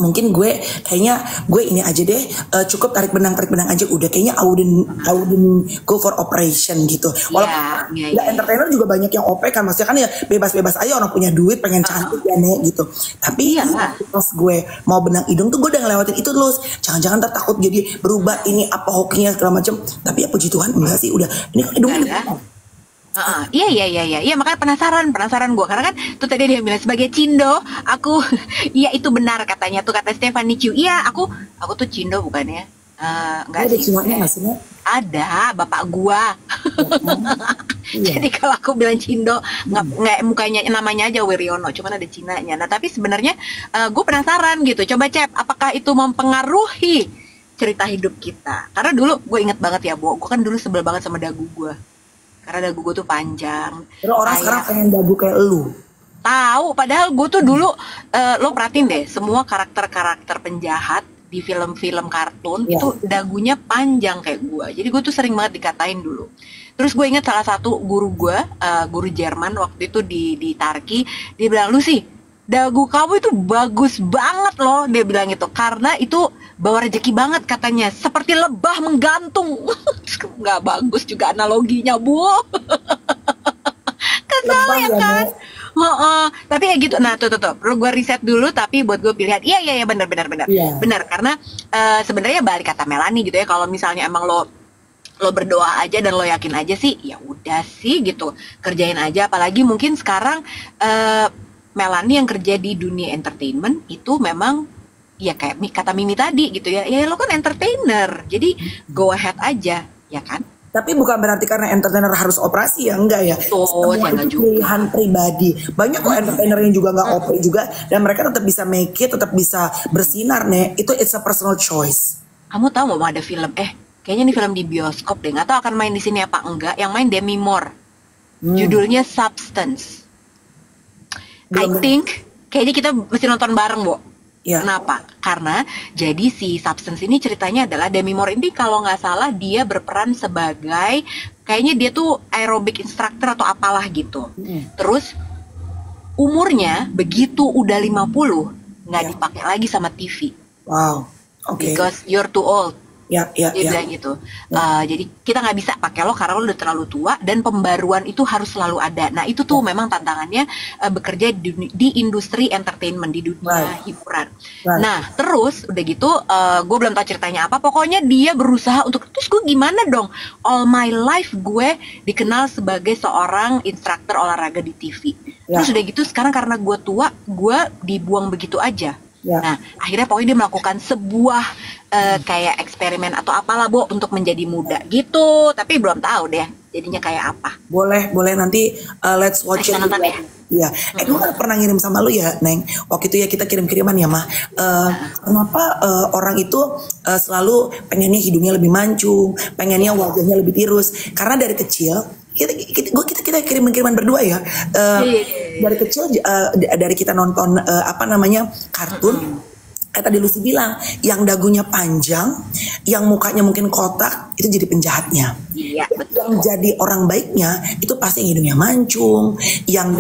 mungkin gue kayaknya gue ini aja deh, cukup tarik benang aja udah, kayaknya I wouldn't go for operation gitu. Walaupun nggak entertainer juga banyak yang OP kan, maksudnya kan ya bebas aja, orang punya duit pengen cantik ya nek gitu. Tapi pas gue mau benang hidung tuh gue udah ngelewatin itu terus, jangan-jangan ntar takut jadi berubah ini apa hokinya segala macam. Tapi ya puji Tuhan enggak sih, udah ini kan hidungnya Iya, makanya penasaran gue, karena kan tuh tadi dia bilang sebagai Cindo, aku, iya itu benar katanya tuh, kata Stephanie Chu, iya aku tuh Cindo bukannya, enggak ada sih, Cina-nya nggak sih, Nek? ada bapak gua, jadi kalau aku bilang Cindo, nggak mukanya namanya aja Wiryono, cuman ada Cinanya, nah tapi sebenarnya gue penasaran gitu, coba Cep, apakah itu mempengaruhi cerita hidup kita, karena dulu gue inget banget ya, gue kan dulu sebel banget sama dagu gue. Karena dagu gue tuh panjang. Terus orang sekarang pengen dagu kayak lu. Tahu, padahal gue tuh dulu lo perhatiin deh, semua karakter-karakter penjahat di film-film kartun itu dagunya panjang kayak gue. Jadi gue tuh sering banget dikatain dulu. Terus gue ingat salah satu guru gue, guru Jerman waktu itu di Tarki, dia bilang, "Lu sih, dagu kamu itu bagus banget loh," dia bilang gitu, karena itu bawa rezeki banget katanya, seperti lebah menggantung. Nggak bagus juga analoginya, Bu. Kesel ya kan? Tapi ya gitu. Nah tuh perlu gue riset dulu, tapi buat gue pilihan iya benar benar, karena sebenarnya balik kata Melanie gitu ya, kalau misalnya emang lo berdoa aja dan lo yakin aja sih, ya udah sih gitu, kerjain aja. Apalagi mungkin sekarang Melanie yang kerja di dunia entertainment itu memang ya kayak kata Mimi tadi gitu ya lo kan entertainer, jadi go ahead aja ya kan. Tapi bukan berarti karena entertainer harus operasi ya, enggak ya. Semua itu pilihan pribadi. Banyak kok entertainer yang juga nggak OP juga, dan mereka tetap bisa make it, tetap bisa bersinar nih. Itu it's a personal choice. Kamu tahu mau ada film kayaknya ini film di bioskop deh, nggak tahu akan main di sini apa enggak, yang main Demi Moore, judulnya Substance. I think kayaknya kita mesti nonton bareng, Bu. Kenapa? Karena jadi si Substance ini ceritanya adalah Demi Moore ini kalau nggak salah dia berperan sebagai, kayaknya dia tuh aerobic instructor atau apalah gitu. Terus umurnya begitu udah 50 nggak dipakai lagi sama TV. Wow. Because you're too old. Dia bilang gitu. Jadi kita nggak bisa pakai lo karena lo udah terlalu tua, dan pembaruan itu harus selalu ada. Nah itu tuh memang tantangannya bekerja di industri entertainment, di dunia hiburan. Nah terus udah gitu, gue belum tahu ceritanya apa. Pokoknya dia berusaha untuk, terus gue gimana dong? All my life gue dikenal sebagai seorang instruktur olahraga di TV. Terus udah gitu sekarang karena gue tua, gue dibuang begitu aja. Nah akhirnya pokoknya dia melakukan sebuah kayak eksperimen atau apalah Bu untuk menjadi muda gitu, tapi belum tahu deh jadinya kayak apa. Boleh nanti let's watch it. Iya, gue kan pernah ngirim sama lu ya, Neng. Waktu itu ya kita kirim-kiriman ya, Mah. Kenapa orang itu selalu pengennya hidungnya lebih mancung, pengennya wajahnya lebih tirus? Karena dari kecil kita kirim-kiriman berdua ya. Dari kecil dari kita nonton kartun. Tadi Lucy bilang, yang dagunya panjang, yang mukanya mungkin kotak, itu jadi penjahatnya. Iya, betul. Yang jadi orang baiknya itu pasti yang hidungnya mancung, yang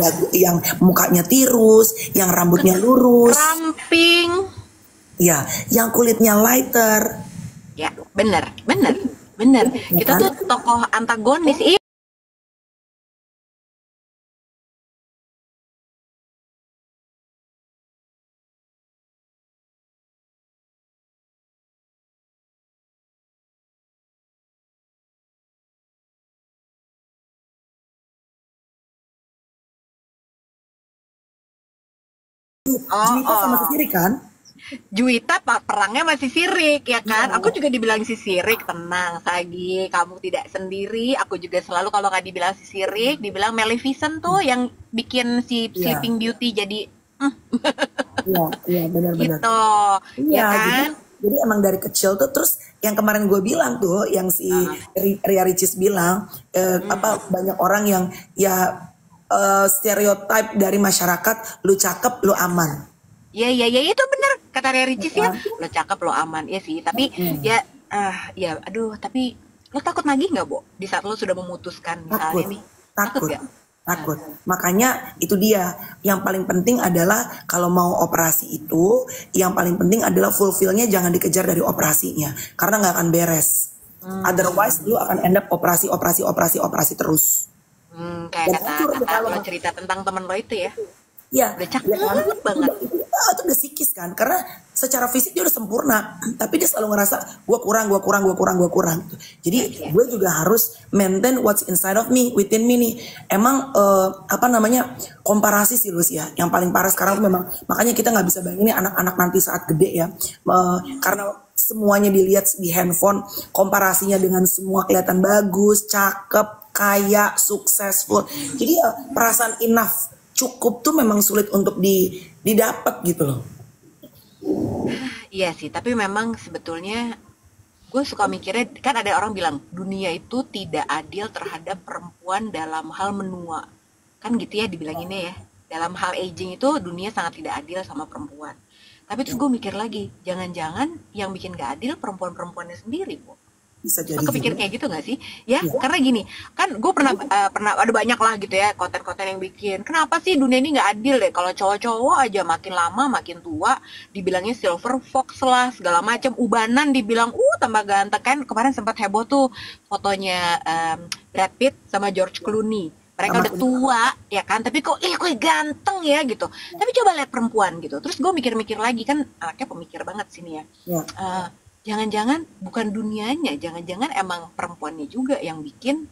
mukanya tirus, yang rambutnya lurus, ramping. Ya, yang kulitnya lighter. Ya, benar. Kita tuh tokoh antagonis. Juwita sama si Sirik kan? Juwita perangnya masih Sirik ya kan? Aku juga dibilang si Sirik, tenang Sagi, kamu tidak sendiri. Aku juga selalu kalau nggak dibilang si Sirik, dibilang Maleficent tuh yang bikin si Sleeping Beauty jadi Iya, iya benar-benar. gitu, Iya, ya jadi kan? jadi emang dari kecil tuh terus yang kemarin gue bilang tuh yang si Heeh. Ria Ricis bilang Hmm. apa banyak orang yang ya stereotip dari masyarakat lu cakep lu aman. Iya, iya, iya, itu bener kata Ria Ya Ricis ya. kan? Lo cakep, lo aman, ya sih. Tapi Hmm. ya, ya, aduh, tapi lo takut lagi nggak, Bo? Di saat lo sudah memutuskan misalnya Takut, nih, takut takut, gak? Nah, takut. Makanya itu dia. Yang paling penting adalah kalau mau operasi itu, yang paling penting adalah fulfillnya jangan dikejar dari operasinya, karena nggak akan beres. Otherwise, lu akan end up operasi, operasi, operasi, operasi terus. kayak Dan kata hancur deh kata kalau lo cerita tentang temen lo itu ya, ya, udah ya kan? cakep banget. Itu udah psikis kan, karena secara fisik dia udah sempurna, tapi dia selalu ngerasa gue kurang, gue kurang, gue kurang, gue kurang. Iya, Jadi iya. gue juga harus maintain what's inside of me, within me nih. Emang apa namanya komparasi sih Lus ya, yang paling parah sekarang tuh memang makanya kita nggak bisa bayangin nih anak-anak nanti saat gede ya, karena semuanya dilihat di handphone, komparasinya dengan semua kelihatan bagus, cakep, kaya, successful. Jadi ya perasaan enough cukup tuh memang sulit untuk didapat gitu loh. Iya sih, tapi memang sebetulnya gue suka mikirnya, kan ada orang bilang dunia itu tidak adil terhadap perempuan dalam hal menua. Kan gitu ya dibilanginnya ya. Dalam hal aging itu dunia sangat tidak adil sama perempuan. Tapi terus gue mikir lagi, jangan-jangan yang bikin gak adil perempuan-perempuannya sendiri, Bu. Bisa Lo jadi kepikir juga. kayak gitu gak sih? Ya, Ya, karena gini, kan gue pernah ada banyak lah gitu ya konten-konten yang bikin. Kenapa sih dunia ini nggak adil deh? Kalau cowok-cowok aja makin lama makin tua, dibilangnya silver fox lah segala macam. Ubanan dibilang, tambah ganteng kan. Kemarin sempat heboh tuh fotonya Brad Pitt sama George Clooney. Mereka sama udah tua ya kan, tapi kok ganteng ya gitu. Tapi coba lihat perempuan gitu. Terus gue mikir-mikir lagi kan, anaknya pemikir banget sini ya. ya, Eh, Jangan-jangan bukan dunianya, jangan-jangan emang perempuannya juga yang bikin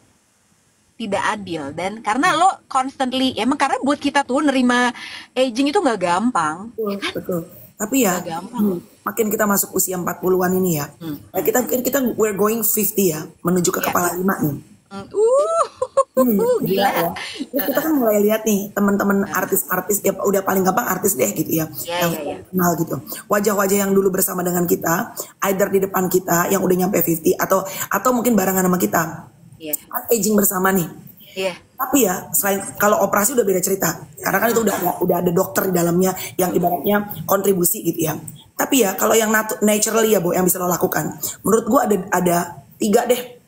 tidak adil. Dan karena lo constantly, emang karena buat kita tuh nerima aging itu nggak gampang, betul, ya kan? betul. Tapi ya, Nggak gampang loh. makin kita masuk usia 40-an ini ya, Hmm, nah kita kita we're going 50 ya, menuju ke ya. kepala lima nih. Hmm, Gila gila. ya. Terus kita kan mulai lihat nih teman-teman artis-artis ya udah paling gampang artis deh gitu ya, Ya, yang ya, ya. kenal gitu. Wajah-wajah yang dulu bersama dengan kita, either di depan kita yang udah nyampe 50 atau mungkin barengan sama kita. Iya, Kan aging bersama nih. iya. Tapi ya selain kalau operasi udah beda cerita. Karena kan itu udah ada dokter di dalamnya yang ibaratnya kontribusi gitu ya. Tapi ya kalau yang naturally ya Bu yang bisa lo lakukan. Menurut gua ada tiga deh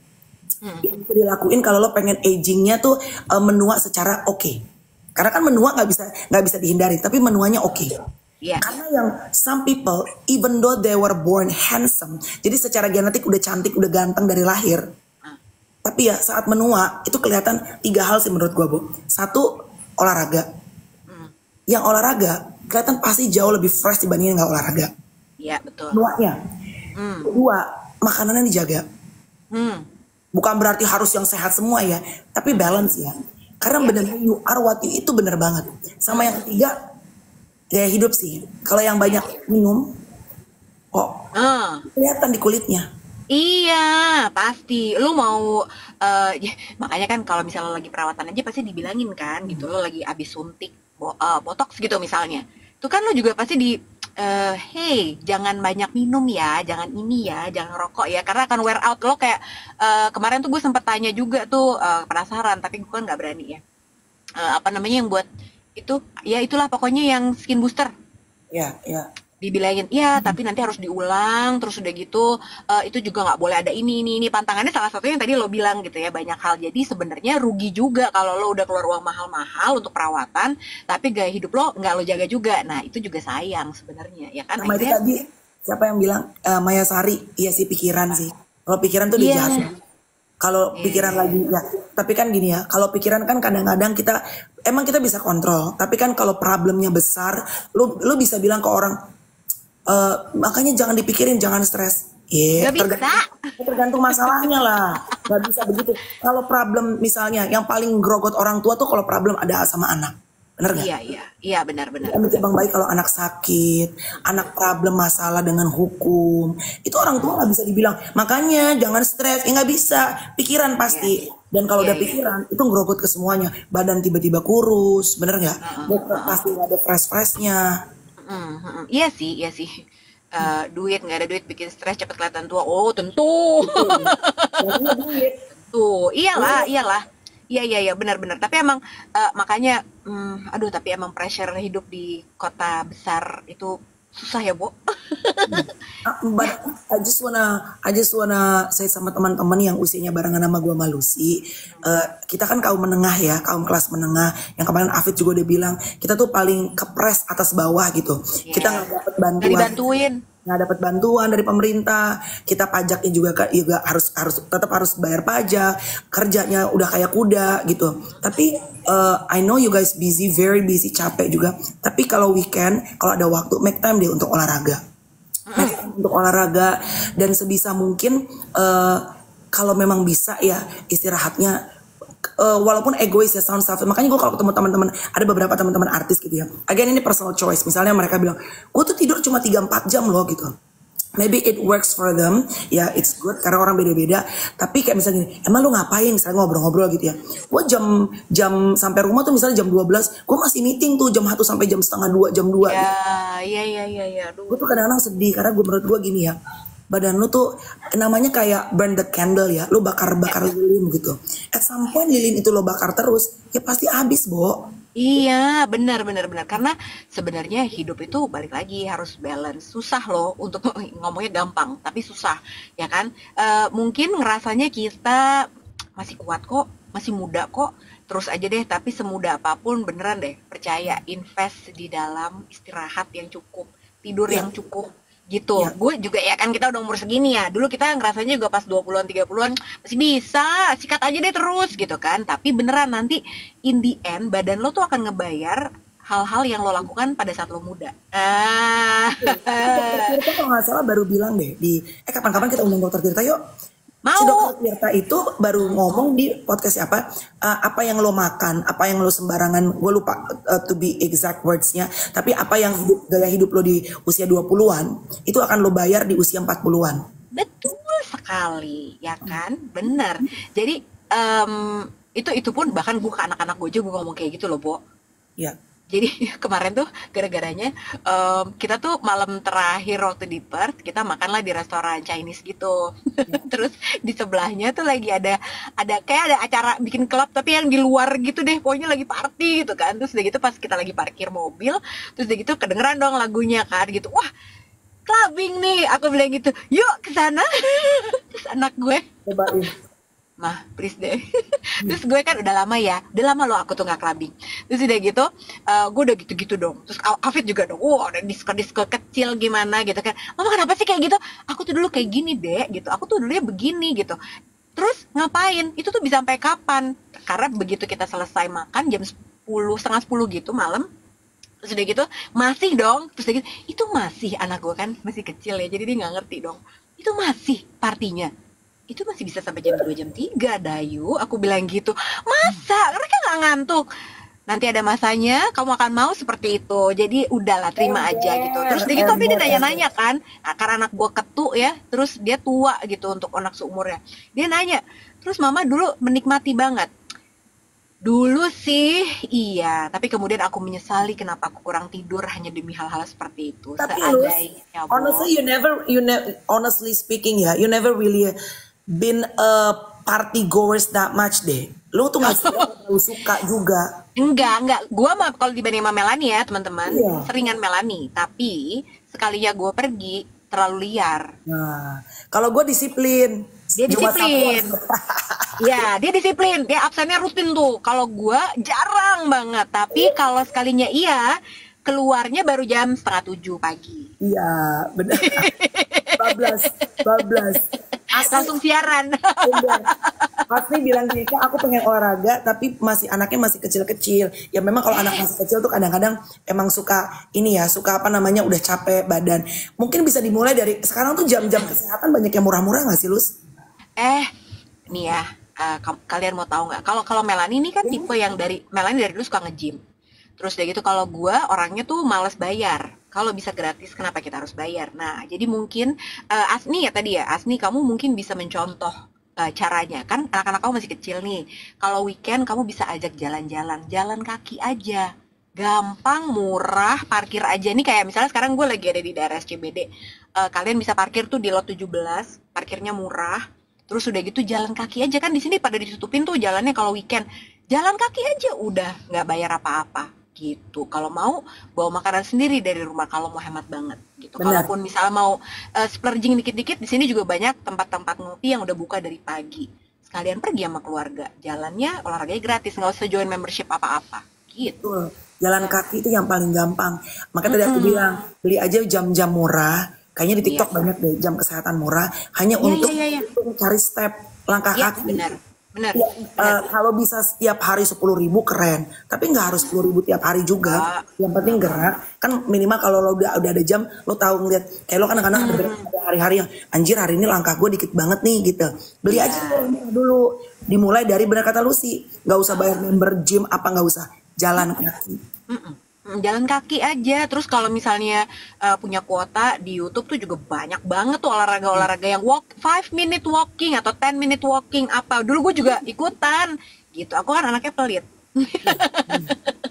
yang bisa dilakuin kalau lo pengen agingnya tuh menua secara oke. Karena kan menua nggak bisa dihindari, tapi menuanya oke. Iya. Karena yang some people even though they were born handsome, jadi secara genetik udah cantik, udah ganteng dari lahir. Ah, Tapi ya saat menua itu kelihatan tiga hal sih menurut gua Bu. Satu olahraga. hmm, Yang olahraga kelihatan pasti jauh lebih fresh dibanding yang nggak olahraga. iya betul. Nuanya. Hmm, Kedua, makanannya dijaga. hmm, Bukan berarti harus yang sehat semua ya, tapi balance ya. Karena iya. benar you are what you itu bener banget. Sama yang ketiga, gaya hidup sih. Kalau yang banyak minum, kok Ah, kelihatan di kulitnya. iya, pasti. Lu mau, ya, makanya kan kalau misalnya lo lagi perawatan aja pasti dibilangin kan, gitu. Lo lagi abis suntik, botox gitu misalnya. Itu kan lo juga pasti hey, jangan banyak minum ya, jangan ini ya, jangan rokok ya, karena akan wear out. Lo kayak, kemarin tuh gue sempet tanya juga tuh, penasaran, tapi gue kan nggak berani ya. Apa namanya yang buat itu, ya itulah pokoknya yang skin booster. Ya, ya. Dibilangin, iya tapi nanti harus diulang, terus udah gitu itu juga nggak boleh ada ini pantangannya salah satunya yang tadi lo bilang gitu ya, banyak hal. Jadi sebenarnya rugi juga kalau lo udah keluar uang mahal-mahal untuk perawatan tapi gaya hidup lo nggak lo jaga juga. Nah itu juga sayang sebenarnya ya kan, Sama itu akhirnya. tadi, siapa yang bilang Maya Sari, iya sih pikiran sih. Kalau pikiran tuh Iya, dijahat. Kalau iya, pikiran iya, lagi ya, tapi kan gini ya, kalau pikiran kan kadang-kadang emang kita bisa kontrol, tapi kan kalau problemnya besar, lu bisa bilang ke orang, makanya jangan dipikirin, jangan stres. Iya, nggak bisa. tergantung masalahnya lah. Gak bisa begitu. Kalau problem misalnya, yang paling grogot orang tua tuh kalau problem ada sama anak. Bener gak? Iya, iya, iya, benar-benar Amit benar. bang baik kalau anak sakit, anak problem masalah dengan hukum, itu orang tua nggak bisa dibilang. Makanya jangan stres, ya nggak bisa. Pikiran Iya, pasti. Dan kalau Iya, udah iya. pikiran, itu ngerobot ke semuanya. Badan tiba-tiba kurus, bener nggak? Heeh, Mood heeh. pasti nggak ada fresh-freshnya. Mhm, mhm. Iya sih, iya sih. Duit nggak ada duit bikin stres cepet kelihatan tua. Oh, tentu. Betul. Jadinya duit. Tuh, iyalah, Iya, iyalah. Iya, iya, iya, benar-benar. Tapi emang makanya, aduh, tapi emang pressure hidup di kota besar itu susah ya, Bo. But I just wanna say sama teman-teman yang usianya barengan sama gua sama Lucy, kita kan kaum menengah ya, kaum kelas menengah. Yang kemarin Afid juga udah bilang, kita tuh paling kepres atas bawah gitu. Kita Iya. nggak dapat Nggak bantuan, dibantuin. dari pemerintah. Kita pajaknya juga harus harus tetap harus bayar pajak. Kerjanya udah kayak kuda gitu. Tapi I know you guys busy, very busy, capek juga. Tapi kalau weekend, kalau ada waktu, make time deh untuk olahraga. Untuk olahraga dan sebisa mungkin kalau memang bisa ya istirahatnya, walaupun egois ya, sound selfish. Makanya gue kalau ketemu teman-teman, ada beberapa teman-teman artis gitu ya, again ini personal choice, misalnya mereka bilang gue tuh tidur cuma 3-4 jam loh gitu. Maybe it works for them, ya it's good karena orang beda-beda. Tapi kayak misalnya gini, emang lu ngapain? Misalnya ngobrol-ngobrol gitu ya. Gue jam jam sampai rumah tuh misalnya jam 12, gue masih meeting tuh jam 1 sampai jam setengah 2, jam 2 Ya, gitu. iya, iya, iya, iya. Gue tuh Aduh. kadang-kadang sedih karena menurut gue gini ya, badan lu tuh namanya kayak burn the candle ya, lu Ya. bakar-bakar lilin gitu. At some point lilin itu lo bakar terus, ya pasti habis, Bo. Iya, benar, benar, benar. Karena sebenarnya hidup itu balik lagi harus balance. Susah loh untuk ngomongnya gampang, tapi susah, ya kan? Mungkin ngerasanya kita masih kuat kok, masih muda kok. Terus aja deh, tapi semudah apapun beneran deh, percaya invest di dalam istirahat yang cukup, tidur Ya, yang cukup gitu. ya. Gue juga ya kan kita udah umur segini ya. Dulu kita ngerasanya juga pas 20-an 30-an masih bisa, sikat aja deh terus gitu kan. Tapi beneran nanti in the end badan lo tuh akan ngebayar hal-hal yang lo lakukan pada saat lo muda. Si dokter Tirta kalau nggak salah baru bilang deh di, kapan-kapan kita undang dokter Tirta yuk. Si dokter Mau. Tirta itu baru ngomong di podcast apa yang lo makan, apa yang lo sembarangan, gue lupa to be exact wordsnya, tapi apa yang gaya hidup lo di usia 20-an, itu akan lo bayar di usia 40-an. Betul sekali, ya kan? Bener. Jadi itu pun bahkan gue ke anak-anak gue juga ngomong kayak gitu loh, Bo. Ya, Jadi kemarin tuh gara-garanya kita tuh malam terakhir waktu di Perth kita makanlah di restoran Chinese gitu. Terus di sebelahnya tuh lagi ada kayak ada acara bikin klub tapi yang di luar gitu deh. Pokoknya lagi party gitu kan. Terus udah gitu pas kita lagi parkir mobil, terus udah gitu kedengeran dong lagunya kan gitu. Wah, clubbing nih. Aku bilang gitu. Yuk ke sana. Terus anak gue, cobain. mah please deh. Terus gue kan udah lama loh aku tuh nggak clubbing. Terus udah gitu gue udah gitu-gitu dong. Terus Afid juga dong, wah ada disco-disco kecil gimana gitu kan. Mama kenapa sih kayak gitu? Aku tuh dulu kayak gini deh gitu, aku tuh dulunya begini gitu. Terus ngapain? Itu tuh bisa sampai kapan? Karena begitu kita selesai makan jam 10, setengah 10 gitu malam, terus udah gitu masih dong, terus udah gitu itu masih, anak gue kan masih kecil ya jadi dia nggak ngerti dong, itu masih partinya, itu masih bisa sampai jam 2 jam 3 Dayu, aku bilang gitu, masa mereka nggak ngantuk, nanti ada masanya kamu akan mau seperti itu, jadi udahlah terima aja gitu. Terus dia gitu tapi dia Ember. nanya-nanya kan, nah, karena anak gue ketuk ya, terus dia tua gitu untuk anak seumurnya, dia nanya, terus mama dulu menikmati banget. Dulu sih iya, tapi kemudian aku menyesali kenapa aku kurang tidur hanya demi hal-hal seperti itu. Tapi Luz, Seandainya, Bo. honestly honestly speaking ya, you never really been a party goers that much deh. Lu tuh nggak terlalu suka juga. Enggak. Gua mah kalau dibanding sama Melanie ya, teman-teman, Iya. seringan Melanie. Tapi sekalinya gue pergi terlalu liar. Nah, kalau gue disiplin. Dia Jumat Sabtu disiplin. harus- Ya, dia disiplin. Dia absennya rutin tuh. Kalau gua jarang banget. Tapi kalau sekalinya iya, keluarnya baru jam setengah 7 pagi. Iya, benar. Bablas, bablas. Asli, Langsung siaran. bener. Asli bilang gini, Kak, aku pengen olahraga, tapi anaknya masih kecil-kecil. Ya memang kalau anak masih kecil tuh kadang-kadang emang suka ini ya, suka apa namanya, udah capek badan. Mungkin bisa dimulai dari sekarang tuh jam-jam kesehatan banyak yang murah-murah nggak sih, Lus? Eh, nih ya, kalian mau tahu nggak? Kalau kalau Melanie ini kan tipe yang Melanie dari dulu suka nge-gym. Terus udah gitu kalau gua orangnya tuh males bayar. Kalau bisa gratis, kenapa kita harus bayar? Nah, jadi mungkin Asni ya tadi ya, Asni kamu mungkin bisa mencontoh caranya kan anak-anak kamu masih kecil nih. Kalau weekend kamu bisa ajak jalan-jalan, jalan kaki aja. Gampang, murah, parkir aja. Nih kayak misalnya sekarang gue lagi ada di daerah SCBD. Kalian bisa parkir tuh di lot 17, parkirnya murah. Terus udah gitu jalan kaki aja kan di sini pada ditutupin tuh jalannya kalau weekend. Jalan kaki aja udah nggak bayar apa-apa gitu. Kalau mau bawa makanan sendiri dari rumah kalau mau hemat banget gitu. Benar. Kalaupun misalnya mau splurging dikit-dikit di sini juga banyak tempat-tempat ngopi yang udah buka dari pagi. Sekalian pergi sama keluarga. Jalannya olahraganya gratis, nggak usah join membership apa-apa. Gitu. Betul. Jalan kaki itu yang paling gampang. Makanya tadi aku Mm-mm. bilang, beli aja jam-jam murah. Kayaknya di Iya. TikTok banyak deh jam kesehatan murah. Hanya Iya, iya, untuk iya, iya. cari step langkah Iya, kaki. benar. Benar. Ya, Benar. kalau bisa setiap hari 10.000 keren. Tapi nggak harus 10.000 tiap hari juga. Enggak. Yang penting gerak. Kan minimal kalau lo udah ada jam, lo tahu ngeliat. Kayak lo kan kadang-kadang ada hari-hari yang, anjir hari ini langkah gue dikit banget nih gitu. Beli aja Iya. dulu. Dimulai dari benar kata Lucy. Nggak usah bayar member gym apa nggak usah. Jalan kaki. Mm-mm. Jalan kaki aja. Terus kalau misalnya punya kuota di YouTube tuh juga banyak banget tuh olahraga-olahraga yang 5 minute walking atau 10 minute walking apa. Dulu gue juga ikutan gitu. Aku kan anaknya pelit.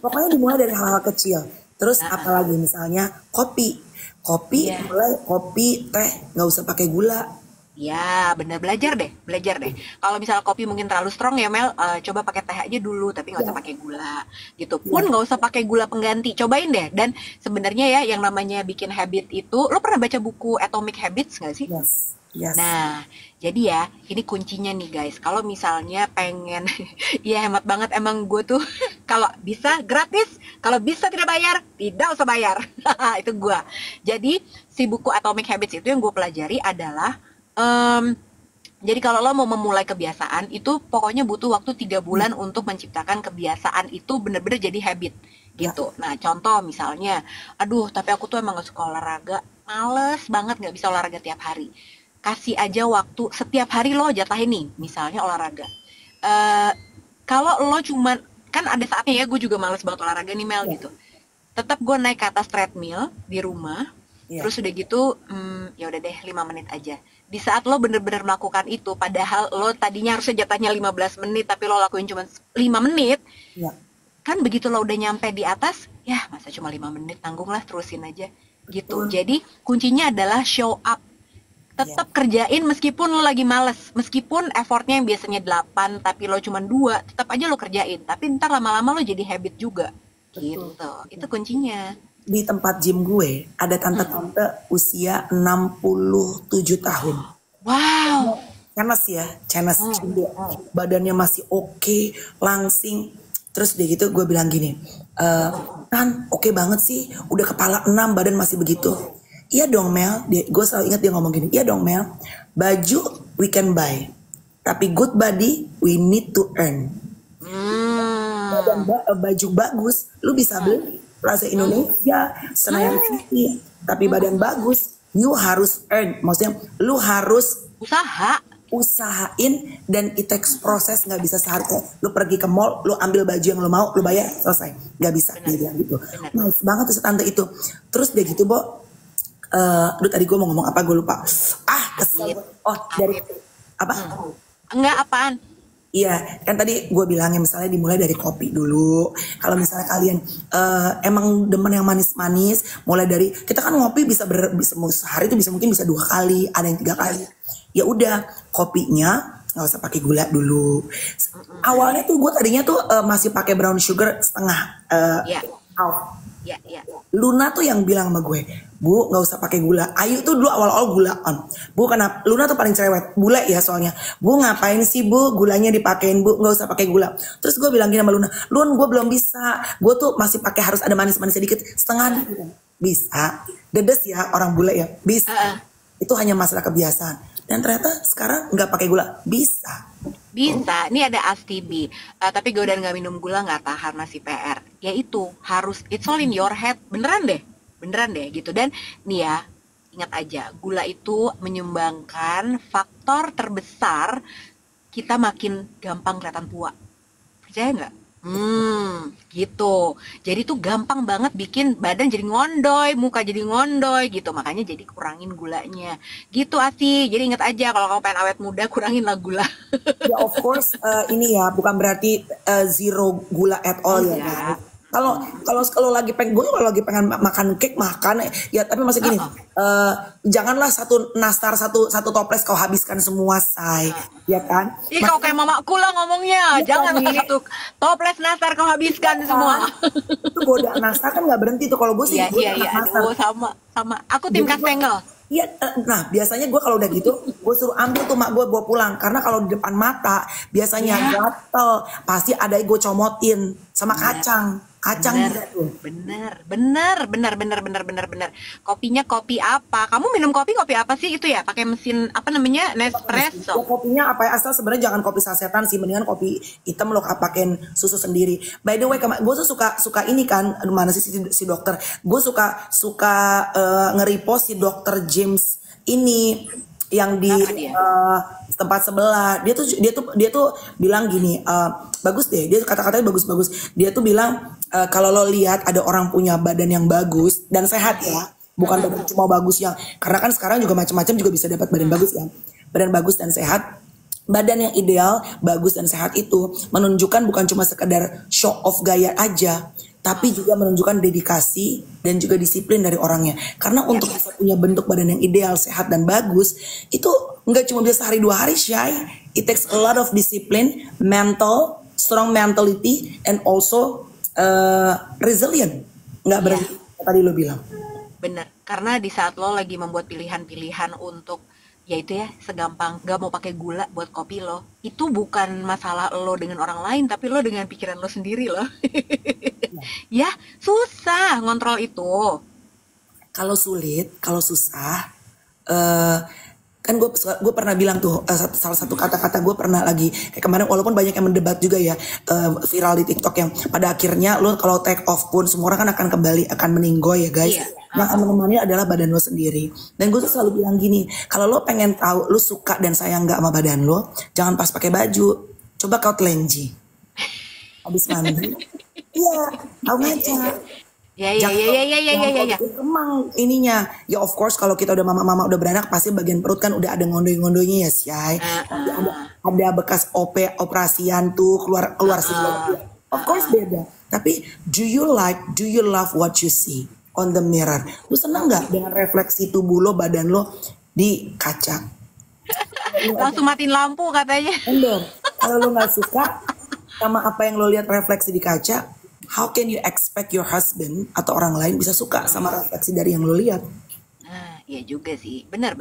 Pokoknya dimulai dari hal-hal kecil. Terus Ah, ah. apalagi misalnya kopi. Kopi, Iya. mulai kopi, teh, nggak usah pakai gula. Ya, bener belajar deh, belajar deh. Kalau misalnya kopi mungkin terlalu strong ya Mel, coba pakai teh aja dulu, tapi nggak usah Ya, pakai gula, gitu. ya, Pun nggak usah pakai gula pengganti, cobain deh. Dan sebenarnya ya, yang namanya bikin habit itu, lo pernah baca buku Atomic Habits nggak sih? yes, yes. Nah, jadi ya, ini kuncinya nih guys. Kalau misalnya pengen, ya hemat banget emang gue tuh, kalau bisa gratis, kalau bisa tidak bayar, tidak usah bayar. Itu gue. Jadi, si buku Atomic Habits itu yang gue pelajari adalah, em, jadi kalau lo mau memulai kebiasaan, itu pokoknya butuh waktu 3 bulan untuk menciptakan kebiasaan itu bener-bener jadi habit. Ya, Gitu. Nah, contoh misalnya, aduh, tapi aku tuh emang gak suka olahraga, males banget gak bisa olahraga tiap hari. Kasih aja waktu, setiap hari lo jatahin nih, misalnya olahraga. Eh kalau lo cuman, kan ada saatnya ya, gue juga males banget olahraga nih Mel ya, gitu. Tetap gue naik ke atas treadmill di rumah, ya. terus udah gitu, ya udah deh 5 menit aja. Di saat lo bener-bener melakukan itu, padahal lo tadinya harusnya jatahnya 15 menit, tapi lo lakuin cuma 5 menit, Ya, kan begitu lo udah nyampe di atas, ya masa cuma 5 menit, tanggung lah, terusin aja. Gitu. betul. Jadi kuncinya adalah show up. Ya, Tetap kerjain meskipun lo lagi males. Meskipun effortnya yang biasanya 8, tapi lo cuma 2, tetap aja lo kerjain. Tapi ntar lama-lama lo jadi habit juga. betul. Gitu. Itu kuncinya. Di tempat gym gue ada Hmm. tante-tante usia 67 tahun. Wow. Cenes ya, cenes Hmm. juga. Badannya masih oke, langsing. Terus dia gitu gue bilang gini, kan oke banget sih, udah kepala 6 badan masih begitu. Iya dong Mel, gue selalu ingat dia ngomong gini, iya dong Mel, baju we can buy, tapi good body we need to earn. Hmm. Baju bagus, lu bisa beli Plaza Indonesia, Senayan City, tapi badan bagus, you harus earn, maksudnya lu harus Usaha. usahain dan it takes proses, nggak bisa sehari kayak lu pergi ke mall lu ambil baju yang lu mau lu bayar selesai, nggak bisa Benar. dia bilang gitu. Benar. Nice banget tuh si tante itu. Terus dia gitu Bo, aduh tadi gue mau ngomong apa gue lupa, kesel Asip. gue. Oh dari Asip. apa. Enggak apaan? Iya, kan tadi gue bilangnya misalnya dimulai dari kopi dulu. Kalau misalnya kalian emang demen yang manis-manis, mulai dari kita kan ngopi bisa sehari itu bisa mungkin bisa 2 kali, ada yang 3 kali. Ya udah, kopinya nggak usah pakai gula dulu. Awalnya tuh gue tadinya tuh masih pakai brown sugar setengah, Ya. half. Ya, ya. Luna tuh yang bilang sama gue, Bu nggak usah pakai gula. Ayu tuh dulu awal-awal gulaan. Bu kenapa? Luna tuh paling cerewet, bule ya soalnya. Bu ngapain sih Bu gulanya dipakein Bu, nggak usah pakai gula. Terus gue bilang gini sama Luna, Lun gue belum bisa. Gue tuh masih pakai harus ada manis-manis sedikit, setengah dikit. Bisa. Dedes ya orang bule ya, bisa. Heeh. Itu hanya masalah kebiasaan. Dan ternyata sekarang nggak pakai gula, bisa. Bisa, ini ada Astibi. Tapi gue udah nggak minum gula nggak tahan, masih PR. Ya itu harus, it's all in your head. Beneran deh gitu. Dan nih ya, ingat aja, gula itu menyumbangkan faktor terbesar kita makin gampang kelihatan tua. Percaya nggak? Gitu. Jadi tuh gampang banget bikin badan jadi ngondoy, muka jadi ngondoy gitu. Makanya jadi kurangin gulanya. Gitu Ati. Jadi inget aja kalau kamu pengen awet muda kurangin lah gula. Ya of course ini ya bukan berarti zero gula at all ya guys. Enggak. Kalau kalau lagi pengen gue kalau lagi pengen makan cake makan ya tapi masih gini janganlah satu nastar satu toples kau habiskan semua say ya kan. Ih, kau kayak mamaku lah ngomongnya. Iya, Jangan Nih. satu toples nastar kau habiskan semua. Itu goda nastar kan nggak berhenti tuh kalau gue sih Iya, gue iya, iya. nastar. Aduh, sama, sama. Aku tim Jadi kastengel. iya, nah biasanya gue kalau udah gitu, gue suruh ambil tuh mak gue bawa pulang. Karena kalau di depan mata biasanya Ya, gatel, pasti ada gue comotin sama bener. kacang Bener, juga tuh. bener. Kopinya kopi apa? Kamu minum kopi kopi apa sih itu ya? Pakai mesin apa namanya? Ya, Nespresso. kopinya apa ya asal sebenarnya jangan kopi sasetan sih, mendingan kopi hitam lo pakein susu sendiri. By the way, gue tuh suka ini kan, aduh mana sih si dokter? Gue suka nge-repost si dokter James ini yang di Apa dia? tempat sebelah. Dia tuh bilang gini, bagus deh. Dia kata-katanya bagus-bagus. Dia tuh bilang kalau lo lihat ada orang punya badan yang bagus dan sehat ya, bukan badan cuma bagus yang karena kan sekarang juga macam-macam juga bisa dapat badan bagus ya. Badan bagus dan sehat. Badan yang ideal, bagus dan sehat itu menunjukkan bukan cuma sekedar show off gaya aja, tapi juga menunjukkan dedikasi dan juga disiplin dari orangnya. Karena untuk bisa punya bentuk badan yang ideal, sehat dan bagus, itu nggak cuma bisa sehari dua hari, Shay. It takes a lot of discipline, mental, strong mentality, and also resilient. Nggak Iya, berhenti, tadi lo bilang. bener. Karena di saat lo lagi membuat pilihan-pilihan untuk ya itu ya segampang gak mau pakai gula buat kopi lo, itu bukan masalah lo dengan orang lain, tapi lo dengan pikiran lo sendiri loh. Ya, susah ngontrol itu. Kalau sulit, kalau susah, eh kan gue pernah bilang tuh salah satu kata-kata gue pernah lagi kayak kemarin walaupun banyak yang mendebat juga ya viral di TikTok yang pada akhirnya lo kalau take off pun semua orang kan akan kembali akan meninggoy ya guys. Iya. Yang akan menemani adalah badan lo sendiri. Dan gue tuh selalu bilang gini, kalau lo pengen tahu lo suka dan sayang nggak sama badan lo, jangan pas pakai baju, coba kau telenji habis mandi. Iya, kau ngaca. Ya, ya, Jangan ya, ya, ya, ya, ya, jangan ya, kalau ya. bikin remang ininya. Ya of course kalau kita udah mama-mama udah beranak pasti bagian perut kan udah ada ngondo-ngondonya ya Syai. Ah, Nanti ah, ada bekas operasian tuh keluar ah, keluar sih. ah, Of ah, course ah. beda. Tapi do you love what you see on the mirror? Lu seneng nggak dengan refleksi tubuh lo, badan lo di kaca? Langsung matiin lampu katanya. Bener. Kalau lo nggak suka sama apa yang lo lihat refleksi di kaca, how can you expect your husband atau orang lain bisa suka sama refleksi dari yang lo lihat? Nah, iya juga sih. Benar.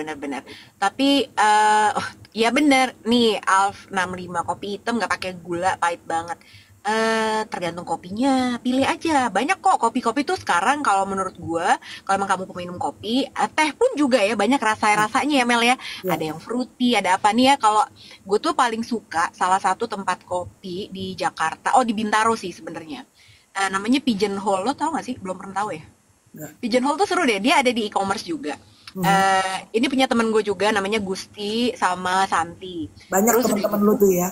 Tapi, oh, ya benar. Nih, Alf 65 kopi hitam nggak pakai gula, pahit banget. Tergantung kopinya. Pilih aja. Banyak kok kopi-kopi tuh sekarang kalau menurut gua, kalau emang kamu peminum kopi, teh pun juga ya banyak rasa-rasanya ya Mel ya. Ya. Ada yang fruity, ada apa nih ya. Kalau gue tuh paling suka salah satu tempat kopi di Jakarta. Oh, di Bintaro sih sebenarnya. Namanya Pigeonhole. Lo tau gak sih? Belum pernah tahu ya? Nggak. Pigeonhole tuh seru deh, dia ada di e-commerce juga. Mhm. Ini punya temen gue juga, namanya Gusti sama Santi. Banyak Terus udah teman-teman gitu, lu tuh ya.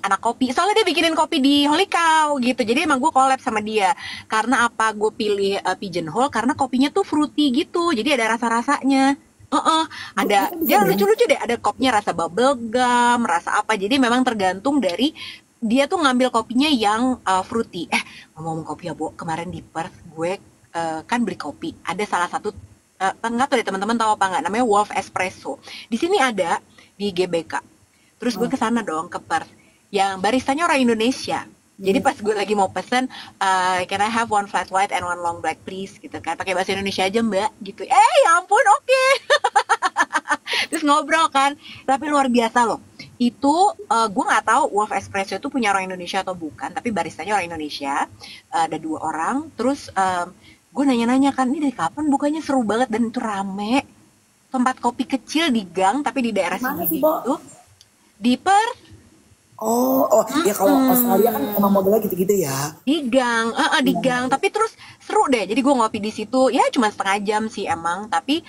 anak kopi. Soalnya dia bikinin kopi di Holy Cow gitu. Jadi emang gue collab sama dia. Karena apa gue pilih Pigeonhole? Karena kopinya tuh fruity gitu. Jadi ada rasa-rasanya. Ada Itu bisa dia blend. lucu-lucu deh. Ada kopnya rasa bubble gum, rasa apa. Jadi memang tergantung dari dia tuh ngambil kopinya yang fruity. Ngomong kopi ya, Bo. Kemarin di Perth gue kan beli kopi. Ada salah satu nggak tahu deh teman-teman tahu apa nggak, namanya Wolf Espresso. Di sini ada di GBK. Terus gue Oh, ke sana dong ke Perth. Yang baristanya orang Indonesia. Jadi hmm. pas gue lagi mau pesen, can I have one flat white and one long black please gitu kan. Pakai bahasa Indonesia aja mbak gitu. Ya ampun oke. Terus ngobrol kan. Tapi luar biasa loh. Itu gue nggak tahu Wolf Espresso itu punya orang Indonesia atau bukan. Tapi baristanya orang Indonesia. Ada 2 orang. Terus gue nanya-nanya kan, ini dari kapan bukanya, seru banget dan itu rame. Tempat kopi kecil di gang tapi di daerah Mana CBD sih, Bo? gitu. Di Perth. Oh, ya kalau Australia kan emang modelnya gitu-gitu ya. Di gang. Tapi terus seru deh. Jadi gue ngopi di situ. Ya cuma setengah jam sih emang. Tapi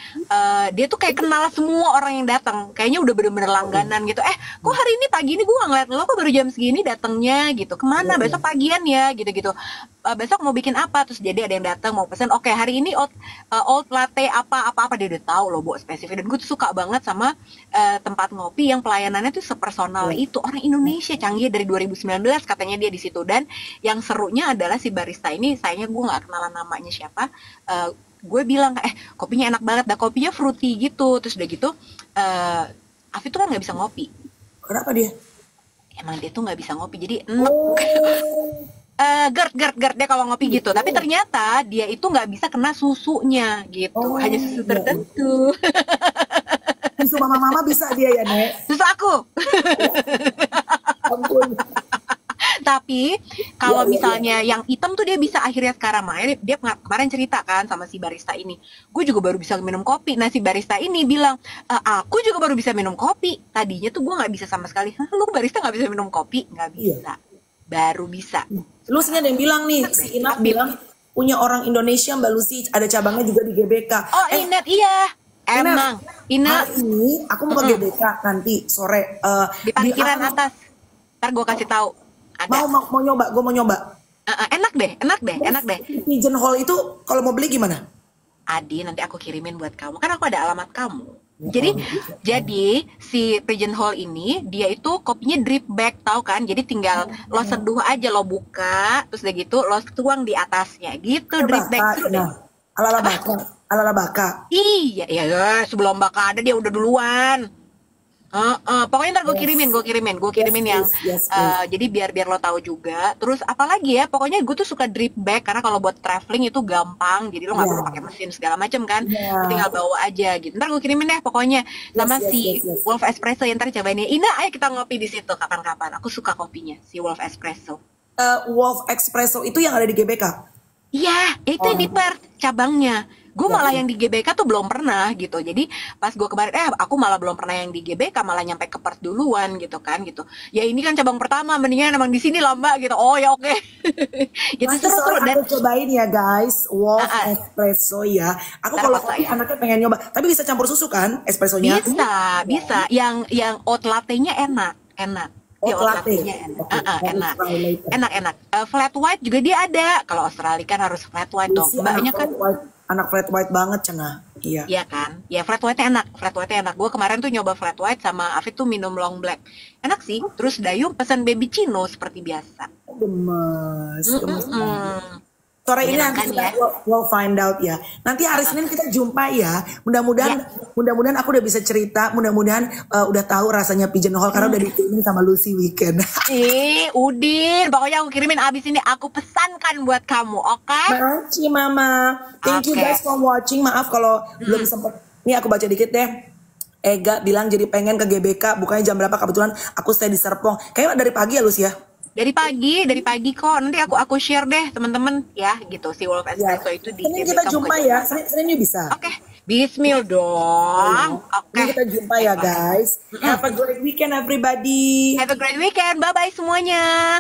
dia tuh kayak kenal semua orang yang datang. Kayaknya udah bener-bener langganan gitu. Kok hari ini pagi ini gue gak ngeliat lo, kok baru jam segini datangnya gitu. Kemana? Besok pagian ya gitu-gitu. Besok mau bikin apa? Terus jadi ada yang datang mau pesen. Oke, hari ini old latte apa dia udah tahu loh buat spesifik. Dan gue tuh suka banget sama tempat ngopi yang pelayanannya tuh sepersonal itu. Orang Indonesia canggih dari 2019 katanya dia di situ. Dan yang serunya adalah si barista ini, sayangnya gue nggak kenalan namanya siapa. Gue bilang kopinya enak banget, dah kopinya fruity gitu. Terus udah gitu Afif tuh kan nggak bisa ngopi. Kenapa dia? Emang dia tuh nggak bisa ngopi, jadi Oh, GERD dia kalau ngopi gitu. Tapi ternyata dia itu nggak bisa kena susunya gitu, hanya susu tertentu. susu mama-mama bisa dia ya, Nek? Susu aku. Ampun. Tapi kalau Iya, iya, misalnya yang hitam tuh dia bisa akhirnya sekarang. Makanya dia kemarin cerita kan sama si barista ini, gue juga baru bisa minum kopi. Nah si barista ini bilang, aku juga baru bisa minum kopi. Tadinya tuh gue nggak bisa sama sekali. Hah, lu barista nggak bisa minum kopi? Nggak bisa. Baru bisa. Lucy ada yang bilang nih, si Inap bilang punya orang Indonesia Mbak Lucy, ada cabangnya juga di GBK. Oh Inet, iya. Emang Inet. Hari ini aku mau ke GBK nanti sore. Di parkiran atas. Ntar gue kasih tahu. Ada. Mau nyoba, gue mau nyoba. Enak deh. Pigeonhole itu kalau mau beli gimana? Adi, nanti aku kirimin buat kamu. Kan aku ada alamat kamu. Jadi si Pigeonhole ini dia itu kopinya drip bag, tahu kan? Jadi tinggal lo seduh aja, lo buka, terus udah gitu lo tuang di atasnya gitu, drip bag. Ala baka. Iya, sebelum baka ada dia udah duluan. Pokoknya ntar gue kirimin yang jadi biar lo tahu juga. Terus apalagi ya, pokoknya gue tuh suka drip bag karena kalau buat traveling itu gampang, jadi lo nggak perlu pakai mesin segala macam kan, lo tinggal bawa aja gitu. Ntar gue kirimin deh pokoknya sama si Wolf Espresso yang ntar cobain ya. Ina, ayo kita ngopi di situ kapan-kapan. Aku suka kopinya si Wolf Espresso. Wolf Espresso itu yang ada di GBK? Iya, itu yang di Perth cabangnya. Gue malah yang di GBK tuh belum pernah gitu. Jadi pas gue kemarin aku malah belum pernah yang di GBK, malah nyampe ke Perth duluan gitu kan gitu. Ya ini kan cabang pertama, mendingan emang di sini lah Mbak gitu. Oh ya oke. Gitu seru dan aku cobain ya guys, Wolf Espresso ya. Aku kalau kopi anaknya pengen nyoba, tapi bisa campur susu kan espressonya? Bisa. Yang oat latte-nya enak. Oat latte-nya enak. Flat white juga dia ada. Kalau Australia kan harus flat white dong. Mbaknya kan anak flat white banget Cena. Iya kan? Ya flat white-nya enak. Gue kemarin tuh nyoba flat white sama Afif tuh minum long black. Enak sih. Terus Dayung pesan baby chino seperti biasa. Gemes. Sore ini nanti kita we'll find out ya. Nanti hari Senin kita jumpa ya. Mudah-mudahan aku udah bisa cerita. Mudah-mudahan udah tahu rasanya pigeonhole karena udah dikirimin sama Lucy weekend. Udin, pokoknya aku kirimin abis ini aku pesankan buat kamu, oke? Makasih Mama. Thank you guys for watching. Maaf kalau belum sempat. Nih aku baca dikit deh. Ega bilang jadi pengen ke GBK. Bukannya jam berapa, kebetulan aku stay di Serpong. Kayaknya dari pagi ya Lucy ya? Dari pagi kok. Nanti aku share deh teman-teman ya gitu si Wolf Espresso itu di Senin kita jumpa ya. Senin bisa. Oke. Bismillah dong. Oke. Kita jumpa ya guys. Have a great weekend everybody. Have a great weekend. Bye bye semuanya.